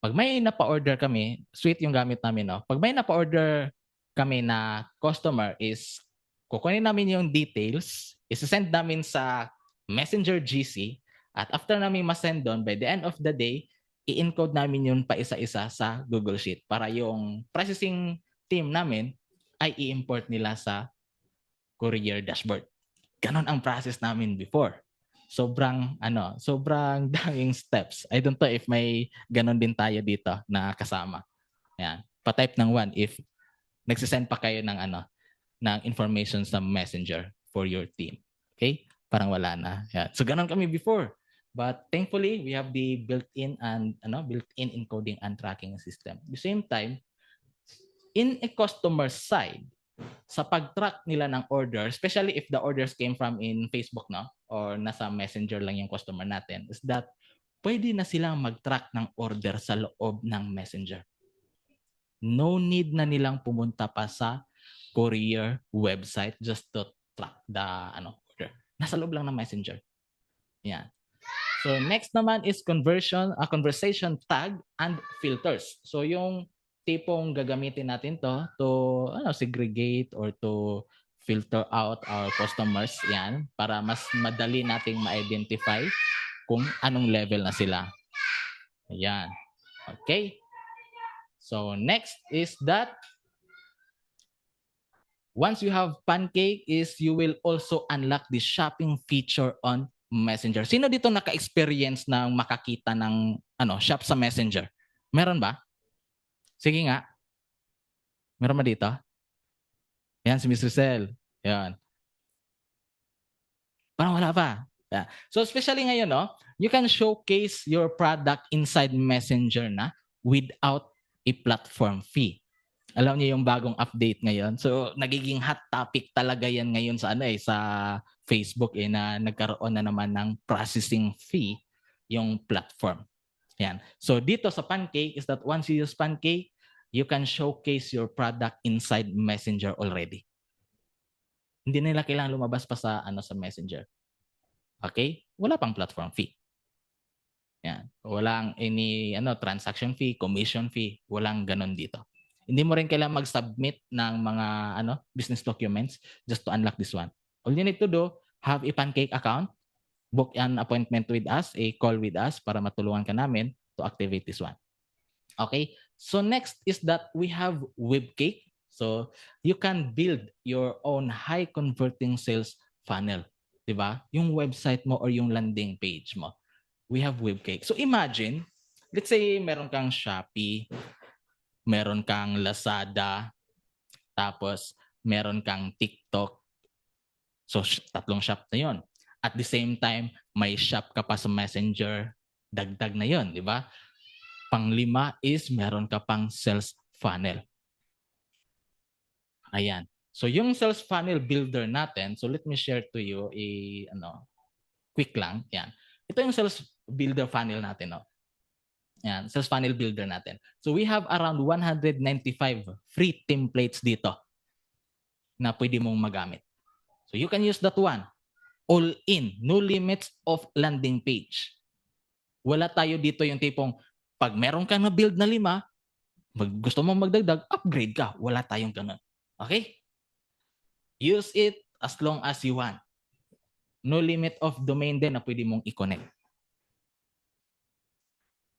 Pag may napa-order kami, Suite yung gamit namin, no? Pag may napa-order kami na customer is kukunin namin yung details, isi-send namin sa Messenger GC, at after namin ma-send doon, by the end of the day, i-encode namin yun pa isa-isa sa Google Sheet para yung processing team namin ay i-import nila sa courier dashboard. Ganon ang process namin before. sobrang daming steps. I don't know if may ganon din tayo dito na kasama. Yan. Pa-type ng 1 if nagsisend pa kayo ng ng information sa Messenger for your team. Okay? Parang wala na. Yan. So ganon kami before. But thankfully, we have the built-in encoding and tracking system. At the same time, in a customer side, sa pag-track nila ng order, especially if the orders came from in Facebook, no? Or nasa Messenger lang yung customer natin, is that pwede na silang mag-track ng order sa loob ng Messenger. No need na nilang pumunta pa sa courier website just to track the order. Nasa loob lang ng Messenger. Yan. So next naman is conversation tag and filters. So yung tipong gagamitin natin to segregate or to filter out our customers, yan, para mas madali nating ma-identify kung anong level na sila. Ayan. Okay. So next is that once you have Pancake is you will also unlock the shopping feature on Messenger. Sino dito naka-experience ng makakita ng shop sa Messenger? Meron ba? Sige nga. Meron ba dito? Yan, si Miss Rosel. Yan. Parang wala pa. Yeah. So especially ngayon, you can showcase your product inside Messenger na without a platform fee. Alam niyo yung bagong update ngayon. So nagiging hot topic talaga yan ngayon sa sa Facebook na nagkaroon na naman ng processing fee yung platform. Yan. So dito sa Pancake is that once you use Pancake, you can showcase your product inside Messenger already. Hindi nila kailangan lumabas pa sa sa Messenger. Okay? Wala pang platform fee. Yan. Walang any transaction fee, commission fee, walang ganon dito. Hindi mo rin kailangan mag-submit ng mga business documents just to unlock this one. All you need to do, have a Pancake account, book an appointment with us, a call with us para matulungan ka namin to activate this one. Okay? So next is that we have Webcake. So you can build your own high converting sales funnel. Diba? Yung website mo or yung landing page mo. We have Webcake. So imagine, let's say meron kang Shopee, meron kang Lazada, tapos meron kang TikTok. So, 3 shop na yon. At the same time, may shop ka pa sa Messenger, dagdag na yon, di ba? Pang-5 is meron ka pang sales funnel. Ayan. So, yung sales funnel builder natin, so let me share to you quick lang. Yan. Ito yung sales builder funnel natin, Yan, sales funnel builder natin. So we have around 195 free templates dito na pwede mong magamit. So you can use that one. All in, no limits of landing page. Wala tayo dito yung tipong pag meron kang na-build na 5, gusto mong magdagdag, upgrade ka. Wala tayong ganun. Okay? Use it as long as you want. No limit of domain din na pwede mong i-connect.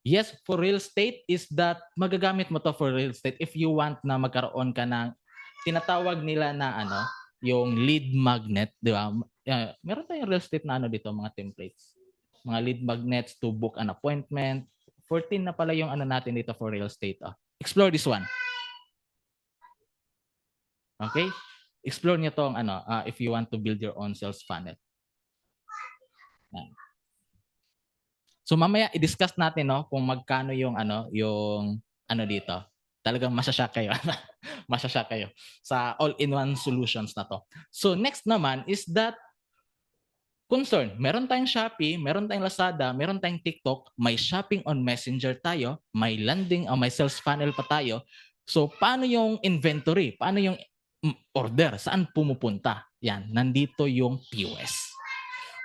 Yes, for real estate is that magagamit mo to for real estate if you want na magkaroon ka ng tinatawag nila na yung lead magnet, di ba? Meron tayong real estate na dito, mga templates. Mga lead magnets to book an appointment. 14 na pala yung natin dito for real estate. Explore this one. Okay? Explore niyo tong if you want to build your own sales funnel. So mamaya i-discuss natin kung magkano yung dito. Talagang masashock kayo. Masashock kayo sa all-in-one solutions na to. So next naman is that concern. Meron tayong Shopee, meron tayong Lazada, meron tayong TikTok, may shopping on Messenger tayo, may landing o may sales funnel pa tayo. So paano yung inventory? Paano yung order? Saan pumupunta? Yan, nandito yung POS.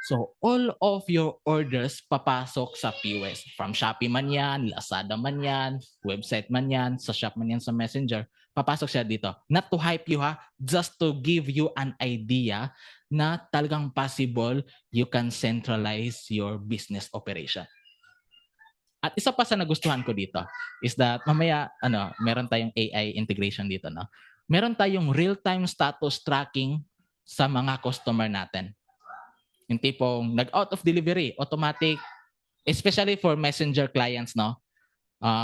So, all of your orders papasok sa POS. From Shopee man yan, Lazada man yan, website man yan, sa shop man yan sa Messenger, papasok siya dito. Not to hype you just to give you an idea na talagang possible you can centralize your business operation. At isa pa sa nagustuhan ko dito is that mamaya meron tayong AI integration dito, Meron tayong real-time status tracking sa mga customer natin. Yung tipong nag-out of delivery, automatic, especially for messenger clients, no?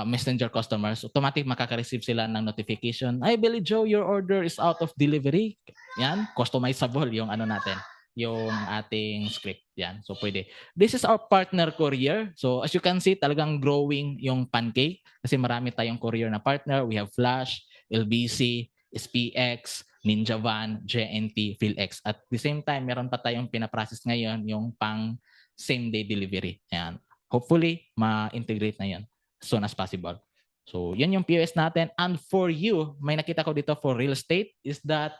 Messenger customers, automatic makaka-receive sila ng notification, "Ay, Billy Joe, your order is out of delivery." Yan, customizable yung ano natin, yung ating script. Yan, so pwede. This is our partner courier. So as you can see, talagang growing yung Pancake kasi marami tayong courier na partner. We have Flash, LBC, SPX, Ninja Van, JNT, PhilX. At the same time, meron pa tayong pinaprocess ngayon yung pang same-day delivery. Yan. Hopefully, ma-integrate na yun as soon as possible. So, yan yung POS natin. And for you, may nakita ko dito for real estate is that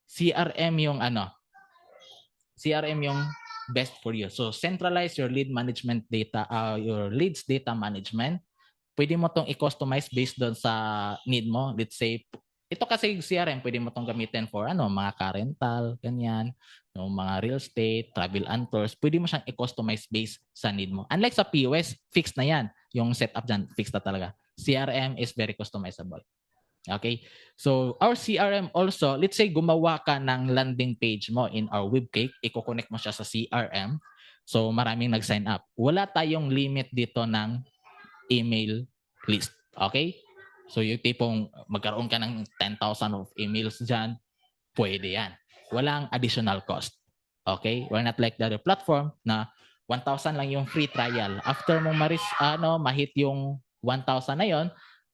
CRM yung CRM yung best for you. So, centralize your lead management data, your leads data management. Pwede mo tong i-customize based doon sa need mo. Let's say, ito kasi CRM, pwede mo tong gamitin for mga car rental, ganyan, yung mga real estate, travel and tours. Pwede mo siyang i-customize based sa need mo. Unlike sa POS, fixed na yan. Yung setup dyan, fixed na talaga. CRM is very customizable. Okay? So, our CRM also, let's say gumawa ka ng landing page mo in our Webcake, i-connect mo siya sa CRM. So, maraming nag-sign up. Wala tayong limit dito ng email list. Okay? So, yung tipong magkaroon ka ng 10,000 of emails dyan, pwede yan. Walang additional cost. Okay? We're not like the other platform na 1,000 lang yung free trial. After mong mahit yung 1,000 na yon,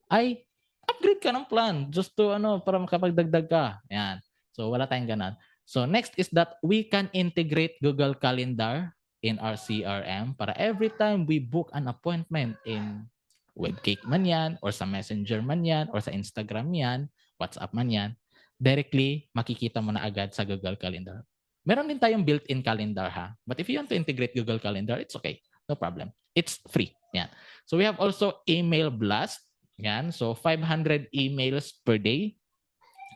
ay upgrade ka ng plan just to para makapagdagdag ka. Yan. So wala tayong ganun. So next is that we can integrate Google Calendar in our CRM para every time we book an appointment in Webcake man yan, or sa Messenger man yan, or sa Instagram yan, WhatsApp man yan, directly makikita mo na agad sa Google Calendar. Meron din tayong built-in calendar ha. But if you want to integrate Google Calendar, it's okay. No problem. It's free. Yan. So we have also email blast. Yan. So 500 emails per day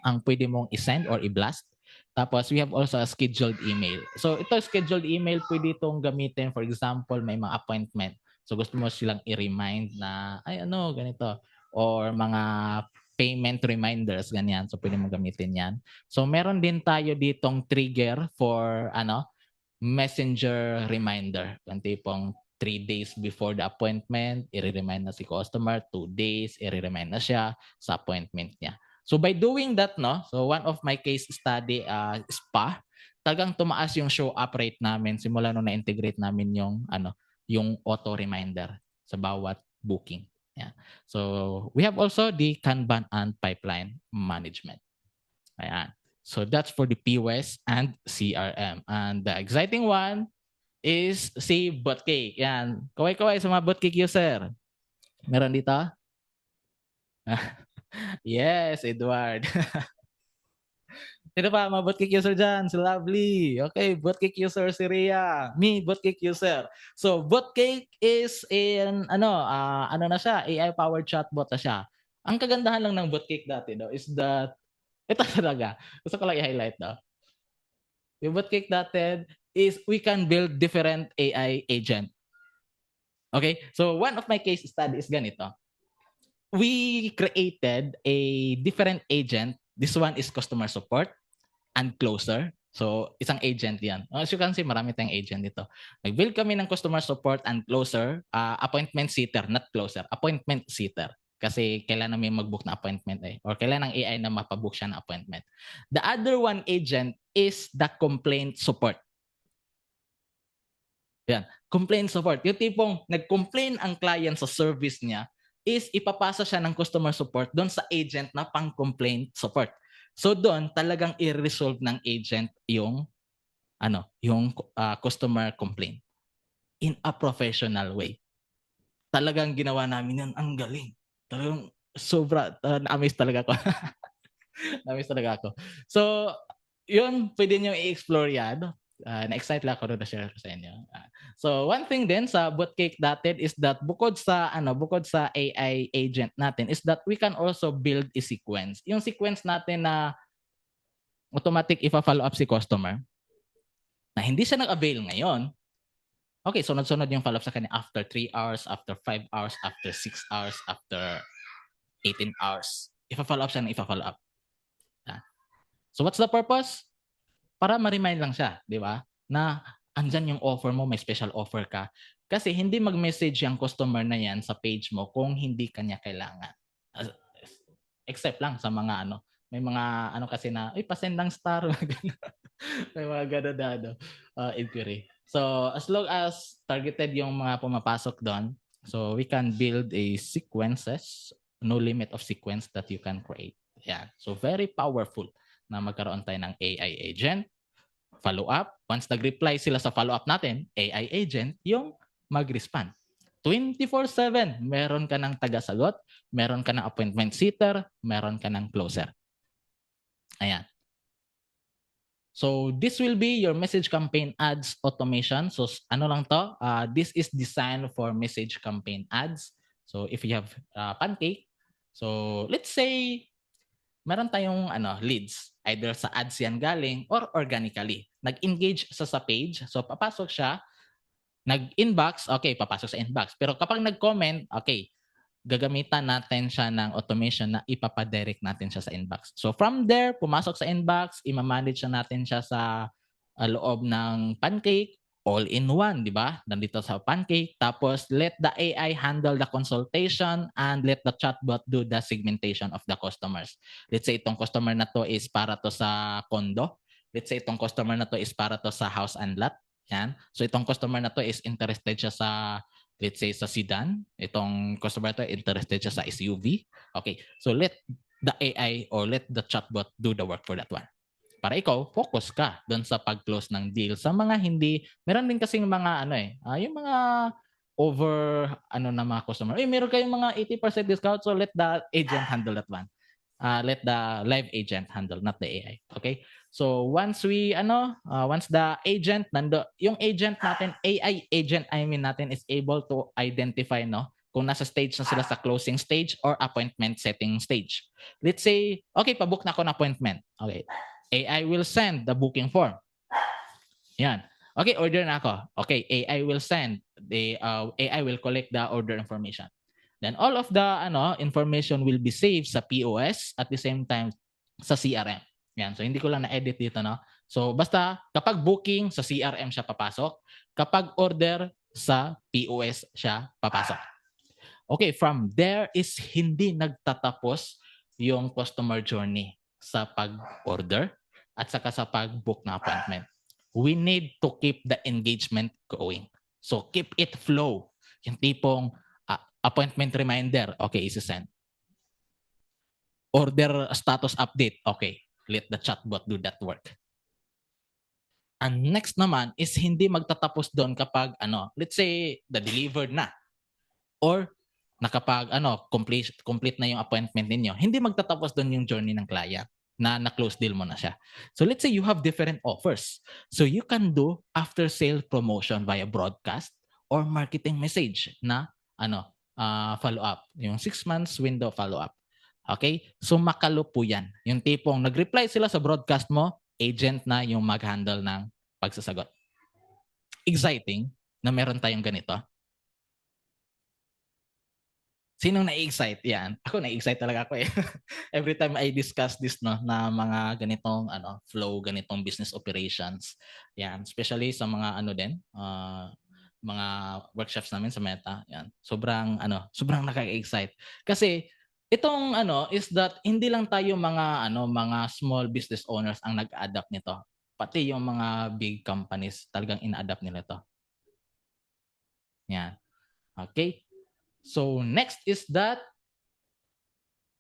ang pwede mong i-send or i-blast. Tapos we have also a scheduled email. So ito scheduled email, pwede itong gamitin. For example, may mga appointment. So gusto mo silang i-remind na, ay ganito. Or mga payment reminders, ganyan. So pwede mo gamitin yan. So meron din tayo ditong trigger for messenger reminder. Yung tipong 3 days before the appointment, i-remind na si customer. 2 days, i-remind na siya sa appointment niya. So by doing that, so one of my case study spa, talagang tumaas yung show up rate namin simula nung na-integrate namin yung auto reminder sa bawat booking. Yeah. So we have also the Kanban and pipeline management. Ayan. So that's for the POS and CRM. And the exciting one is si Botcake. Yan. Kaway-kaway sa mga Botcake user. Meron dito? Yes, Edward. Sino pa mga Botcake user dyan? Si Lovely. Okay, Botcake user si Rhea. Me, Botcake user. So, Botcake is ano na siya, AI-powered chatbot na siya. Ang kagandahan lang ng Botcake dati is that, ito talaga, gusto ko lang i-highlight yung Botcake dati is we can build different AI agent. Okay? So, one of my case study is ganito. We created a different agent. This one is customer support and closer. So, isang agent yan. As you can see, marami tayong agent dito. Nag-build kami ng customer support and closer, appointment sitter, not closer, appointment sitter. Kasi kailan namin mag-book na appointment or kailan ng AI na mapabook siya ng appointment. The other one agent is the complaint support. Yan. Complaint support. Yung tipong nag-complain ang client sa service niya is ipapasa siya ng customer support doon sa agent na pang-complaint support. So doon talagang i-resolve ng agent yung customer complaint in a professional way. Talagang ginawa namin yan. Ang galing. Talagang sobra. Na-amaze talaga ako. Na-amaze talaga ako. So, yun, pwede nyo i-explore yan. Na-excite lang ako doon na share sa inyo. So, one thing din sa Botcake Dated is that bukod sa AI agent natin is that we can also build a sequence. Yung sequence natin na automatic ipa-follow up si customer na hindi siya nag-avail ngayon. Okay, sunod-sunod yung follow up sa kanya after 3 hours, after 5 hours, after 6 hours, after 18 hours. Ipa-follow up siya na ipa-follow up. So, what's the purpose? Para ma-remind lang siya, di ba? Na andyan yung offer mo, may special offer ka. Kasi hindi mag-message yung customer na yan sa page mo kung hindi kanya kailangan. Except lang sa mga may mga kasi na, pasend ng star. May mga ganun na inquiry. So, as long as targeted yung mga pumapasok doon, so we can build a sequences, no limit of sequence that you can create. Yeah. So, very powerful na magkaroon tayo ng AI agent, follow-up. Once nag-reply sila sa follow-up natin, AI agent yung mag-respond. 24/7, meron ka ng taga-sagot, meron ka ng appointment setter, meron ka ng closer. Ayan. So this will be your message campaign ads automation. So ano lang to? This is designed for message campaign ads. So if you have Pancake, so let's say meron tayong leads, either sa ads yan galing or organically. Nag-engage sa page, so papasok siya, nag-inbox, okay, papasok sa inbox. Pero kapag nag-comment, okay, gagamitan natin siya ng automation na ipapadirect natin siya sa inbox. So from there, pumasok sa inbox, i-manage natin siya sa loob ng Pancake, all-in-one, di ba? Nandito sa Pancake. Tapos let the AI handle the consultation and let the chatbot do the segmentation of the customers. Let's say itong customer na to is para to sa condo. Let's say itong customer na to is para to sa house and lot. Yan. So itong customer na to is interested siya sa, let's say, sa sedan. Itong customer to interested siya sa SUV. Okay. So let the AI or let the chatbot do the work for that one. Para ikaw, focus ka doon sa pag-close ng deal. Sa mga hindi, meron din kasing mga yung mga over na mga customer. Meron kayong mga 80% discount, so let the agent handle that one. Let the live agent handle, not the AI. Okay? So once once the agent yung agent natin, AI agent natin is able to identify kung nasa stage na sila sa closing stage or appointment setting stage. Let's say, okay, pabook na ako ng appointment. Okay. AI will send the booking form. Yan. Okay, order na ako. Okay, AI will send the AI will collect the order information. Then all of the information will be saved sa POS at the same time sa CRM. Yan. So hindi ko lang na-edit dito, no. So basta kapag booking sa CRM siya papasok, kapag order sa POS siya papasok. Okay, from there is hindi nagtatapos yung customer journey sa pag-order at saka sa pag-book na appointment. We need to keep the engagement going. So keep it flow. Yung tipong appointment reminder, okay, isi-send. Order status update, okay, let the chatbot do that work. And next naman is hindi magtatapos doon kapag let's say the delivered na or nakapag complete na yung appointment ninyo. Hindi magtatapos doon yung journey ng client na na-close deal mo na siya. So let's say you have different offers. So you can do after sale promotion via broadcast or marketing message na follow-up. Yung 6 months window follow-up. Okay? So makalo po yan. Yung tipong nag-reply sila sa broadcast mo, agent na yung mag-handle ng pagsasagot. Exciting na meron tayong ganito. Sinong na-excite? Yan. Ako na-excite talaga ako eh. Every time I discuss this na mga ganitong flow, ganitong business operations. Yan, especially sa mga mga workshops namin sa Meta. Yan. Sobrang nakaka-excite. Kasi itong is that hindi lang tayo mga small business owners ang nag-adapt nito. Pati yung mga big companies talagang ina-adapt nila ito. Yan. Okay? So next is that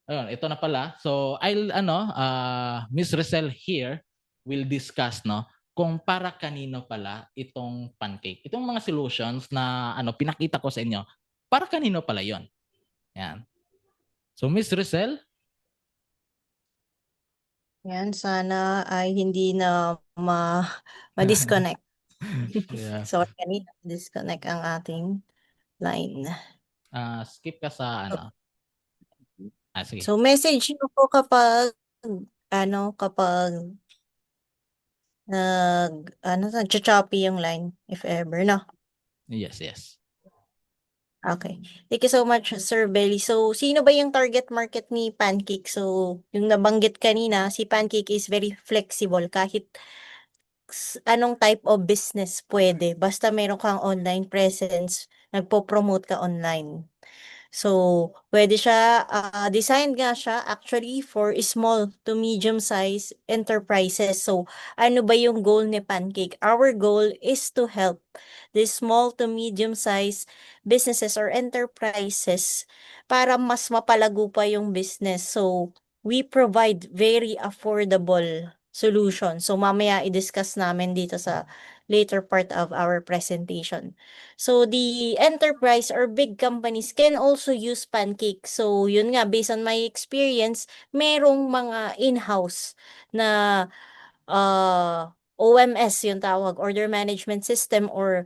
ayun, ito na pala. So I'll Miss Rosel here will discuss kung para kanino pala itong Pancake. Itong mga solutions na pinakita ko sa inyo, para kanino pala 'yon. Yan. So Miss Rosel? Yan, sana ay hindi na ma-disconnect. Yeah. So, kanina disconnect ang ating line. Skip ka sa sige. So, message nyo po kapag kapag nag-choppy yung line, if ever, no? Yes, yes. Okay. Thank you so much, Sir Belly. So, sino ba yung target market ni Pancake? So, yung nabanggit kanina, si Pancake is very flexible kahit anong type of business pwede. Basta meron kang online presence, nagpo-promote ka online. So, pwede siya, designed nga siya actually for small to medium-sized enterprises. So, ano ba yung goal ni Pancake? Our goal is to help these small to medium-sized businesses or enterprises para mas mapalago pa yung business. So, we provide very affordable solution. So, mamaya i-discuss namin dito sa later part of our presentation. So, the enterprise or big companies can also use Pancake. So, yun nga, based on my experience, merong mga in-house na OMS yung tawag, Order Management System or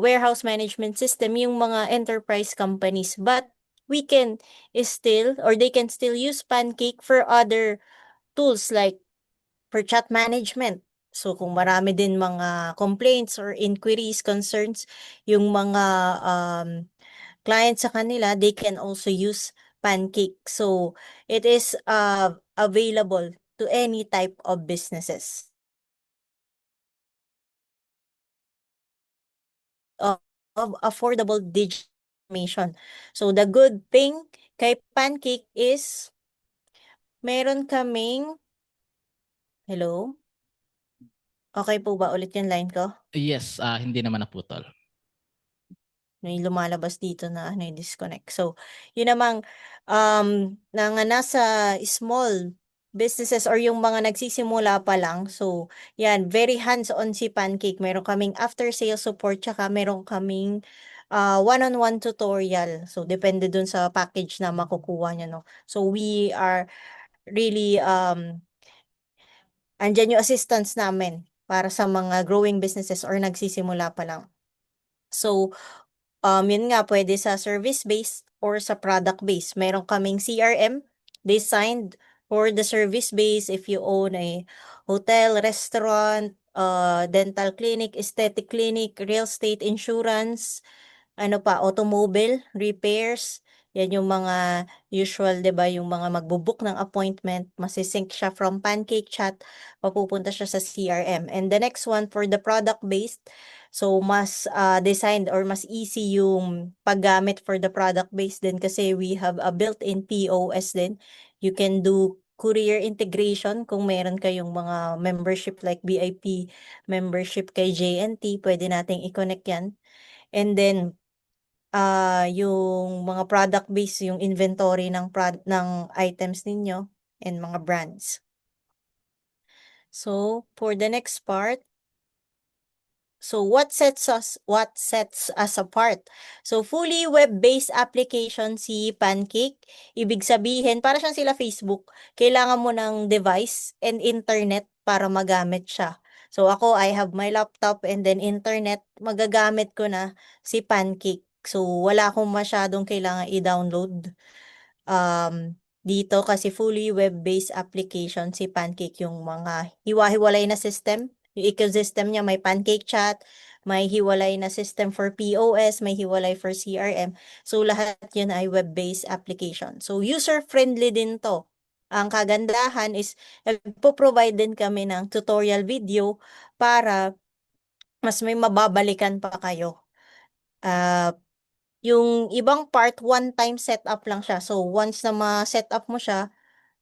warehouse management system, yung mga enterprise companies. But we can still, or they can still use Pancake for other tools like for chat management. So, kung marami din mga complaints or inquiries, concerns, yung mga clients sa kanila, they can also use Pancake. So, it is available to any type of businesses. Of affordable digital information. So, the good thing kay Pancake is meron kaming, hello? Okay po ba ulit yung line ko? Yes, hindi naman naputol. May lumalabas dito na ano, yung disconnect. So, yun namang nasa small businesses or yung mga nagsisimula pa lang. So, yan, very hands-on si Pancake. Meron kaming after-sale support, tsaka meron kaming one-on-one tutorial. So, depende dun sa package na makukuha niya, no? So, we are really, andyan yung assistance namin para sa mga growing businesses or nagsisimula pa lang. So, yun nga, pwede sa service-based or sa product-based. Meron kaming CRM designed for the service-based if you own a hotel, restaurant, dental clinic, aesthetic clinic, real estate insurance, ano pa, automobile, repairs. Yan yung mga usual, 'di ba, yung mga magbo-book ng appointment, masisync siya from Pancake Chat, mapupunta siya sa CRM. And the next one for the product-based, so mas designed or mas easy yung paggamit for the product-based din kasi we have a built-in POS din. You can do courier integration kung meron kayong mga membership like VIP membership kay JNT, pwede nating i-connect yan. And then, yung mga product base, yung inventory ng items ninyo and mga brands. So, for the next part, so what sets us apart? So, fully web-based application si Pancake. Ibig sabihin, para siyang sila Facebook, kailangan mo ng device and internet para magamit siya. So, ako, I have my laptop and then internet, magagamit ko na si Pancake. So, wala akong masyadong kailangan i-download dito kasi fully web-based application si Pancake, yung mga hiwa-hiwalay na system. Yung ecosystem niya may Pancake Chat, may hiwalay na system for POS, may hiwalay for CRM. So, lahat yun ay web-based application. So, user-friendly din to. Ang kagandahan is, nagpo-provide din kami ng tutorial video para mas may mababalikan pa kayo. Yung ibang part, one-time setup lang siya. So, once na ma-setup mo siya,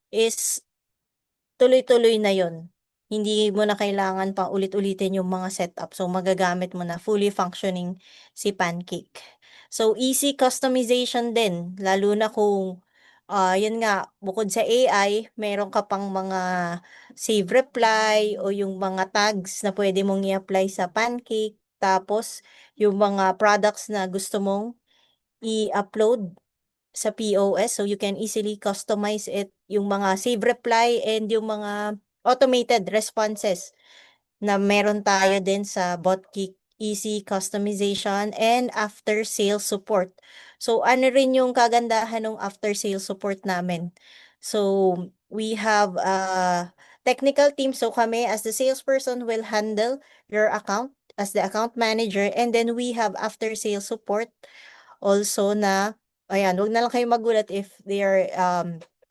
is tuloy-tuloy na yon. Hindi mo na kailangan pa ulit-ulitin yung mga setup. So, magagamit mo na fully functioning si Pancake. So, easy customization din. Lalo na kung, yun nga, bukod sa AI, meron ka pang mga save reply o yung mga tags na pwede mong i-apply sa Pancake. Tapos, yung mga products na gusto mong i-upload sa POS, so you can easily customize it, yung mga save reply and yung mga automated responses na meron tayo din sa Botkick, easy customization and after sales support. So ano rin yung kagandahan ng after sales support namin? So we have a technical team, so kami as the salesperson will handle your account as the account manager, and then we have after sales support also na, ayan, wag na lang kayo magulat if they are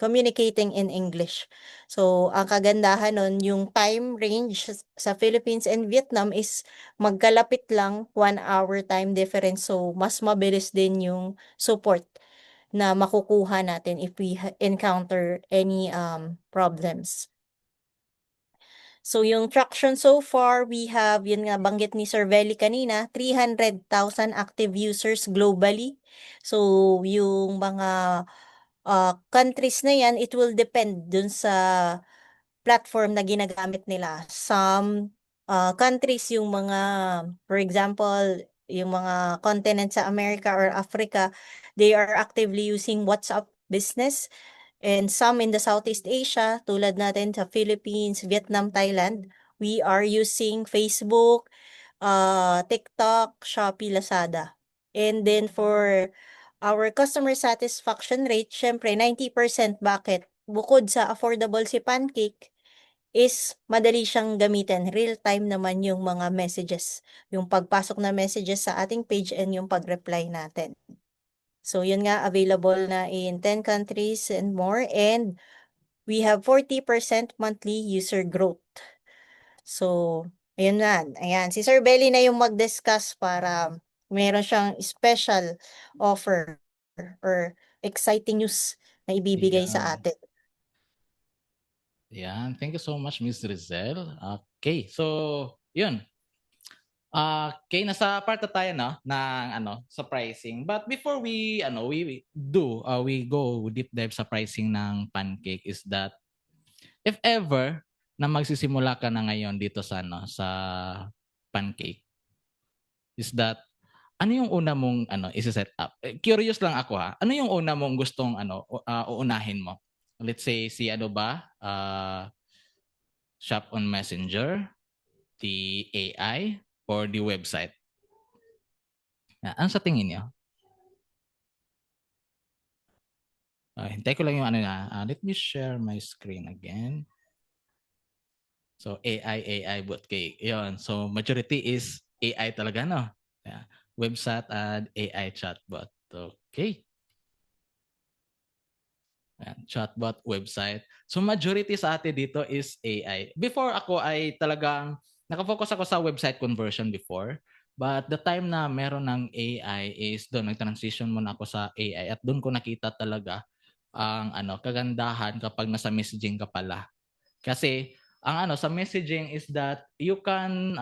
communicating in English. So, ang kagandahan nun, yung time range sa Philippines and Vietnam is magkalapit lang, 1 hour time difference. So, mas mabilis din yung support na makukuha natin if we encounter any problems. So, yung traction so far, we have, yun nga, banggit ni Sir Velly kanina, 300,000 active users globally. So, yung mga countries na yan, it will depend dun sa platform na ginagamit nila. Some countries, yung mga, for example, yung mga continent sa America or Africa, they are actively using WhatsApp Business. And some in the Southeast Asia, tulad natin sa Philippines, Vietnam, Thailand, we are using Facebook, TikTok, Shopee, Lazada. And then for our customer satisfaction rate, syempre 90%. Bakit? Bukod sa affordable si Pancake, is madali siyang gamitin. Real time naman yung mga messages. Yung pagpasok na messages sa ating page and yung pag-reply natin. So, yun nga, available na in 10 countries and more. And we have 40% monthly user growth. So, ayun na. Ayan, si Sir Belly na yung mag-discuss para meron siyang special offer or exciting news na ibibigay sa atin. Yan. Thank you so much, Miss Rizel. Okay. So, yun. Okay, nasa part na tayo no ng sa pricing. But before we we go deep dive sa pricing ng Pancake is that if ever na magsisimula ka na ngayon dito sa sa Pancake is that ano yung una mong i-set up? Curious lang ako ha. Ano yung una mong gustong uunahin mo? Let's say si shop on Messenger, the AI, or the website? Ano sa tingin niyo? Hintay ko lang yung let me share my screen again. So AI bot cake. Yun. So majority is AI talaga no. Yeah. Website and AI chatbot. Okay. Yan, chatbot website. So majority sa atin dito is AI. Before ako ay talagang nakafocus ako sa website conversion before. But the time na meron ng AI is doon nag-transition muna ako sa AI at doon ko nakita talaga ang kagandahan kapag nasa messaging ka pala. Kasi ang sa messaging is that you can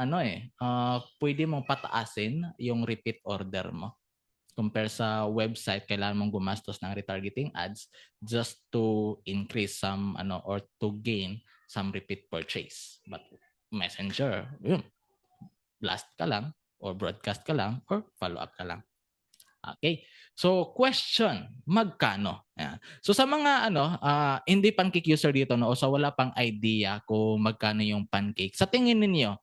pwede mong pataasin yung repeat order mo. Compare sa website, kailangan mong gumastos ng retargeting ads just to increase some or to gain some repeat purchase. But Messenger, yun, blast ka lang or broadcast ka lang or follow up ka lang. Okay. So, question, magkano? Ayan. So, sa mga hindi Pancake user dito o sa wala pang idea kung magkano yung Pancake, sa tingin ninyo,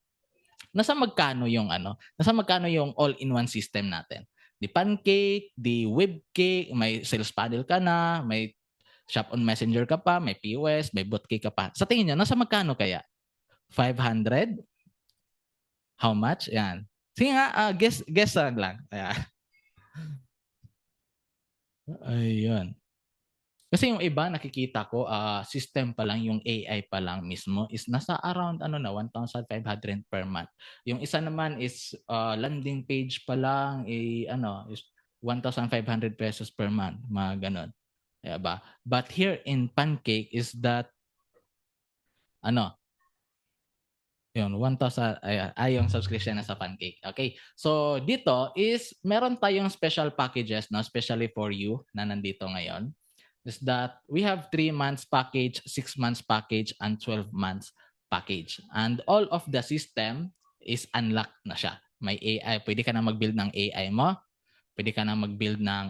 nasa magkano yung all-in-one system natin? Di Pancake, di Webcake, may sales panel ka na, may shop on Messenger ka pa, may POS, may botcake ka pa. Sa tingin nyo, nasa magkano kaya? 500? How much? Yan. Sige nga, guess lang. Ayan. Ayun. Kasi yung iba nakikita ko system pa lang, yung AI pa lang mismo is nasa around 1,500 per month. Yung isa naman is landing page pa lang is 1,500 pesos per month, mga ganon. Diba? But here in Pancake is that yun, 1,000 yung subscription na sa Pancake. Okay. So dito is meron tayong special packages no, especially for you na nandito ngayon. Is that we have 3 months package, 6 months package, and 12 months package. And all of the system is unlocked na siya. May AI, pwede ka na mag-build ng AI mo. Pwede ka na mag-build ng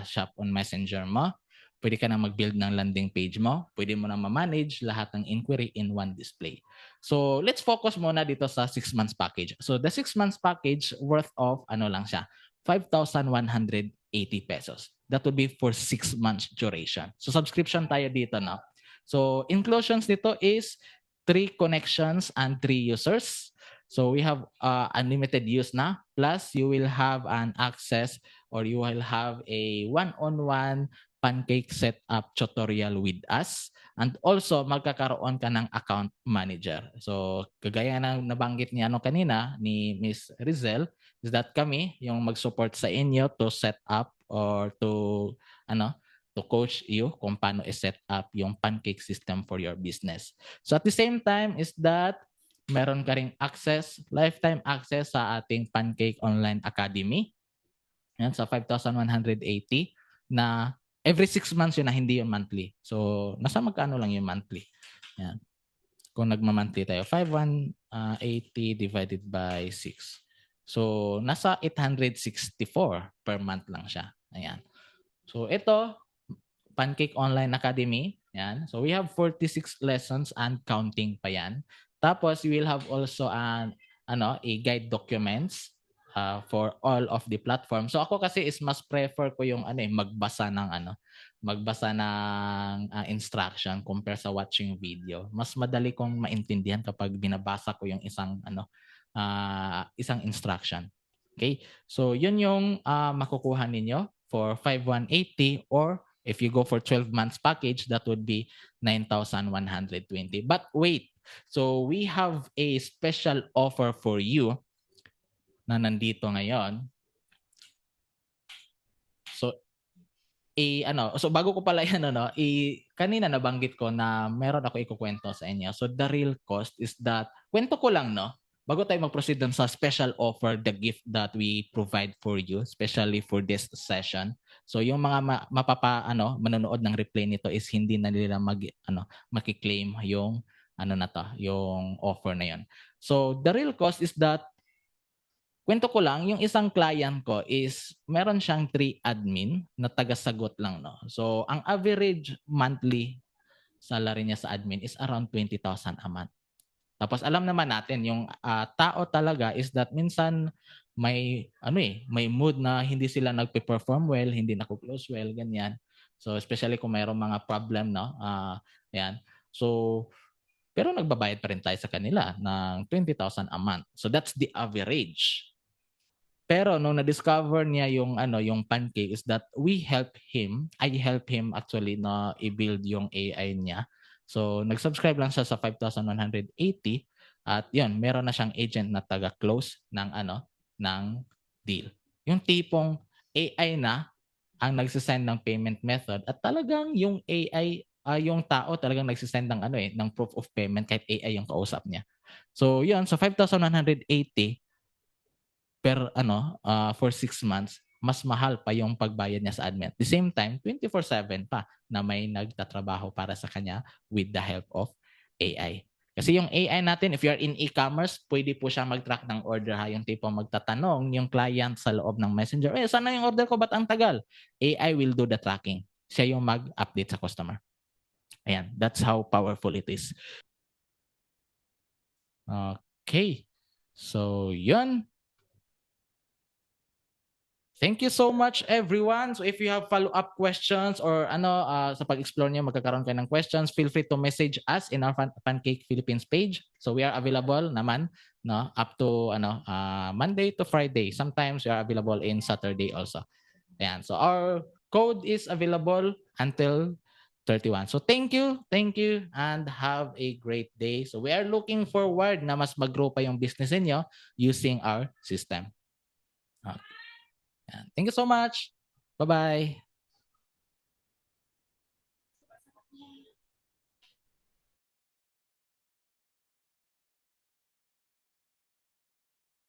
shop on Messenger mo. Pwede ka na mag-build ng landing page mo. Pwede mo na ma-manage lahat ng inquiry in one display. So, let's focus muna dito sa 6 months package. So, the 6 months package worth of lang siya, 5,180 pesos. That would be for 6 months duration. So, subscription tayo dito na. So, inclusions dito is 3 connections and 3 users. So, we have unlimited use na. Plus, you will have an access or you will have a one-on-one Pancake setup tutorial with us. And also, magkakaroon ka ng account manager. So, kagaya ng nabanggit ni kanina, ni Miss Rizel, is that kami yung mag-support sa inyo to set up or to coach you kung paano i-set up yung Pancake system for your business. So, at the same time is that meron ka ring access, lifetime access sa ating Pancake Online Academy. Yan, sa 5,180 na every 6 months yun na, hindi yun monthly. So, nasa magkano lang yung monthly. Yan. Kung nagma-monthly tayo, 5,180 divided by 6. So, nasa 864 per month lang siya. Ayan. So, ito, Pancake Online Academy. Yan. So, we have 46 lessons and counting pa yan. Tapos, we will have also a guide documents for all of the platforms. So ako kasi is mas prefer ko yung magbasa ng instruction compare sa watching video. Mas madali kong maintindihan kapag binabasa ko yung isang instruction. Okay? So yun yung makukuha ninyo for 5,180, or if you go for 12 months package, that would be 9,120. But wait, so we have a special offer for you na nandito ngayon. So so bago ko pala yan kanina nabanggit ko na meron ako ikukwento sa inyo. So the real cost is that, kwento ko lang bago tayo mag-proceed dun sa special offer, the gift that we provide for you, especially for this session. So yung mga manonood ng replay nito is hindi na nila maki-claim yung yung offer na yon. So the real cost is that, kwento ko lang, yung isang client ko is meron siyang 3 admin na taga-sagot lang. So, ang average monthly salary niya sa admin is around 20,000 a month. Tapos, alam naman natin, yung tao talaga is that minsan may mood na hindi sila nagpe-perform well, hindi nako-close well, ganyan. So, especially kung mayroong mga problem, yan. So, pero nagbabayad pa rin tayo sa kanila ng 20,000 a month. So, that's the average. Pero nung na-discover niya yung Pancake is that I help him actually na i-build yung AI niya. So nag-subscribe lang siya sa 5,180 at yun, meron na siyang agent na taga-close ng deal. Yung tipong AI na ang nagsisend ng payment method at talagang yung AI yung tao talagang nagsisend ng ng proof of payment kahit AI yung kausap niya. So yun, sa 5,180 per for 6 months, mas mahal pa yung pagbayad niya sa admin. At the same time, 24/7 pa na may nagtatrabaho para sa kanya with the help of AI. Kasi yung AI natin, if you're in e-commerce, pwede po siya mag-track ng order. Yung tipo magtatanong yung client sa loob ng messenger, sana yung order ko, ba't ang tagal? AI will do the tracking. Siya yung mag-update sa customer. Ayan, that's how powerful it is. Okay. So, yun. Thank you so much, everyone. So if you have follow-up questions or sa pag-explore niyo magkakaroon kayo ng questions, feel free to message us in our Pancake Philippines page. So we are available naman up to Monday to Friday. Sometimes we are available in Saturday also. Ayan. So our code is available until 31. So thank you and have a great day. So we are looking forward na mas mag-grow pa yung business niyo using our system. Okay. Thank you so much. Bye-bye.